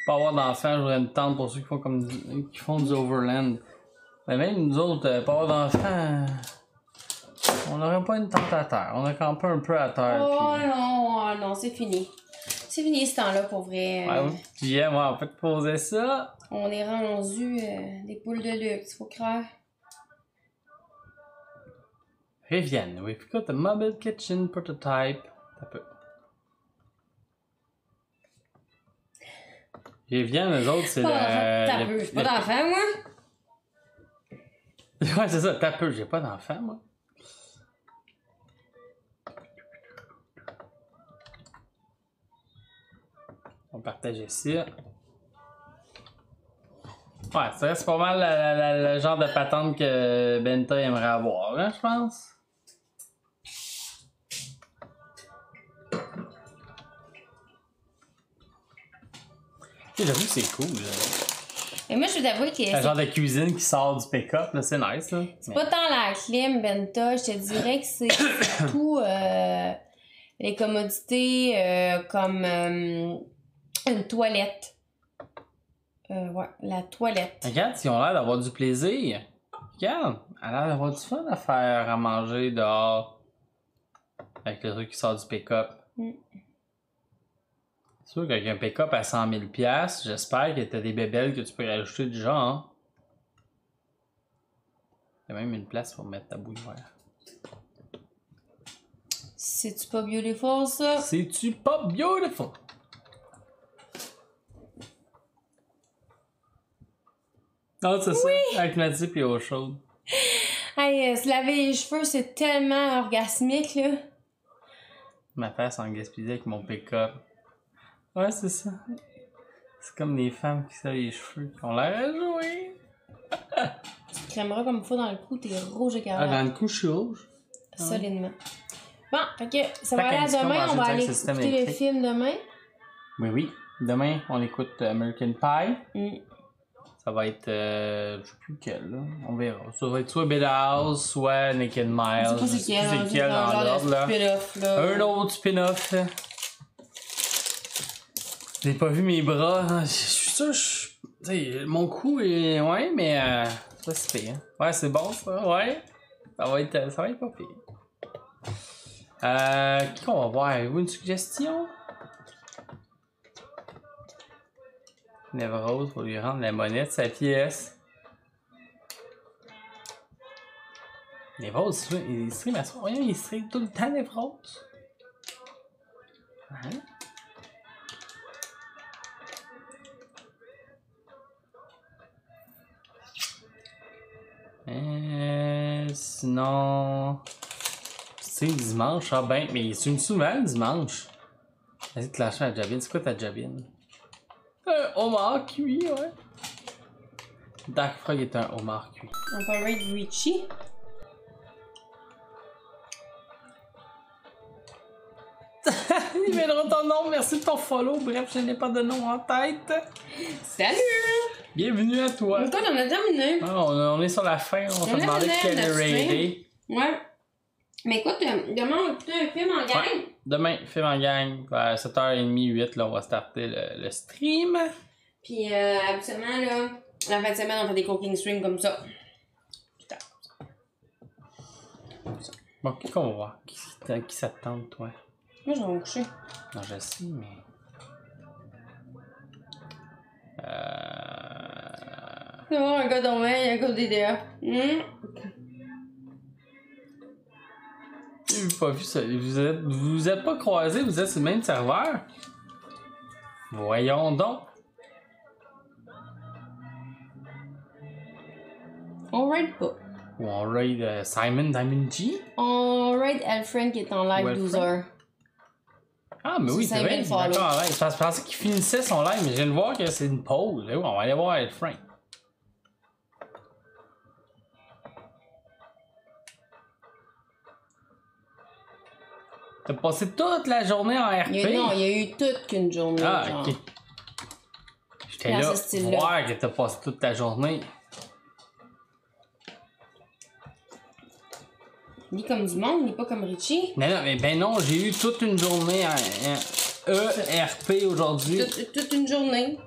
Pas avoir d'enfants, j'aurais une tente pour ceux qui font du overland. Mais même nous autres, pas avoir d'enfants, on n'aurait pas une tente à terre. On a campé un peu à terre. Oh non, c'est fini. C'est fini ce temps-là pour vrai. Ouais, puis moi, en fait, poser ça. On est rendu des poules de luxe, faut croire. Rivienne, we've got a mobile kitchen prototype. Un peu. Rivienne, eux autres, c'est J'ai pas d'enfant, moi? Ouais, c'est ça, t'as peu, j'ai pas d'enfant, moi. On partage ici. Ouais, ça reste pas mal le genre de patente que Benta aimerait avoir, hein, je pense. J'avoue que c'est cool. Là. Et moi, je veux t'avouer que Le genre de cuisine qui sort du pick-up, là, c'est nice. Là. c'est pas tant la clim, Benta. Je te dirais que c'est tout les commodités comme une toilette. Ouais, la toilette. Regarde, ils ont l'air d'avoir du plaisir. Regarde, elle a l'air d'avoir du fun à faire à manger dehors. Avec le truc qui sort du pick-up. C'est sûr qu'avec un pick-up à 100 000 $, j'espère que t'as des bébelles que tu peux rajouter du genre. Hein? Il y a même une place pour mettre ta bouilloire. C'est-tu pas beautiful, ça? C'est-tu pas beautiful? Non, c'est ça. Avec ma type et eau chaude. Hey, se laver les cheveux, c'est tellement orgasmique, là. Ma face en gaspillée avec mon pick-up. Ouais, c'est ça. C'est comme des femmes qui se lavent les cheveux, qui ont l'air à jouer. Tu te crèmeras comme il faut dans le cou, t'es rouge et Ah, carré. dans le coup, je suis rouge. Solidement. Bon, fait que ça Fait va aller à qu'un demain, discours on va dans aller un système écouter le électrique. film demain. Oui, oui. Demain, on écoute American Pie. Ça va être. Je sais plus lequel, là. On verra. Ça va être soit Bed House, soit Naked Miles. Je sais pas Je c'est quel, sais plus c'est quel dans l'ordre, là. spin-off, là. Un autre spin-off. Là. J'ai pas vu mes bras. Hein. Je suis sûr, t'sais, mon cou est. Ouais, mais. Ça, c'est pire. Hein. Ouais, c'est bon, ça. Ouais. Ça va être pas pire. Qui qu'on va voir? Avez-vous une suggestion? Nevrose pour lui rendre la monnaie de sa pièce. Nevrose, il stream à soi. Voyons, il stream tout le temps, Nevrose. Hein? Sinon. C'est dimanche, ah ben, mais il stream souvent le dimanche. Vas-y, te lâcher la jabine. C'est quoi ta jabine? Un homard cuit, ouais. Dark Frog est un homard cuit. On peut rate Richie. Il viendra ton nom, merci de ton follow. Bref, je n'ai pas de nom en tête. Salut! Bienvenue à toi. Écoute, on a terminé. Ah, on est sur la fin, on t'a est demandé terminé quel est notre raidé. Ouais. Mais écoute, demain, on va écouter un film en gang. Ouais. Demain, film en gang, à 7h30, 8, là, on va starter le stream. Puis, habituellement, là, la fin de semaine, on fait des cooking streams comme ça. Putain. Bon, qu'est-ce qu'on va voir? Qui ça te tente, toi? Moi, je vais me coucher. Non, je sais, mais... C'est bon, un gars d'Omaine, un gars d'IDEA. J'ai pas vu ça. Vous êtes pas croisés, vous êtes sur le même serveur? Voyons donc. On raid pas. Ou on raid Simon Diamond G? On raid Alfred qui est en live Ou 12 Alfred? heures. Ah, mais oui, c'est 5000 vrai. follow. D'accord, en live. Je pensais qu'il finissait son live, mais je viens de voir que c'est une pause. Eh oui, on va aller voir Alfred. T'as passé toute la journée en RP? Il y a eu toute qu'une journée. Ah, genre. ok. J'étais Dans là ce pour style-là. voir que t'as passé toute ta journée. Il est comme du monde, il est pas comme Richie. Non, non, mais ben non, j'ai eu toute une journée en ERP aujourd'hui. Toute une journée.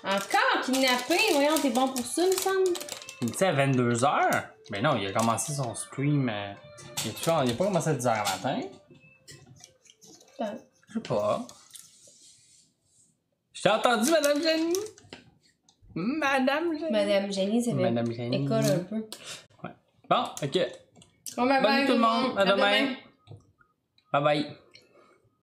Encore kidnappé, voyons, t'es bon pour ça, il me semble. Il me dit à 22h. Ben non, il a commencé son stream. Il a pas commencé à 10h matin. Ben, Je sais pas. Je t'ai entendu, Madame Jenny. Madame Jenny. Madame Jenny, ça fait Madame Jenny. école un peu. Ouais. Bon, ok. Bon, bye Bonne bye nuit tout le monde. À demain. Bye bye.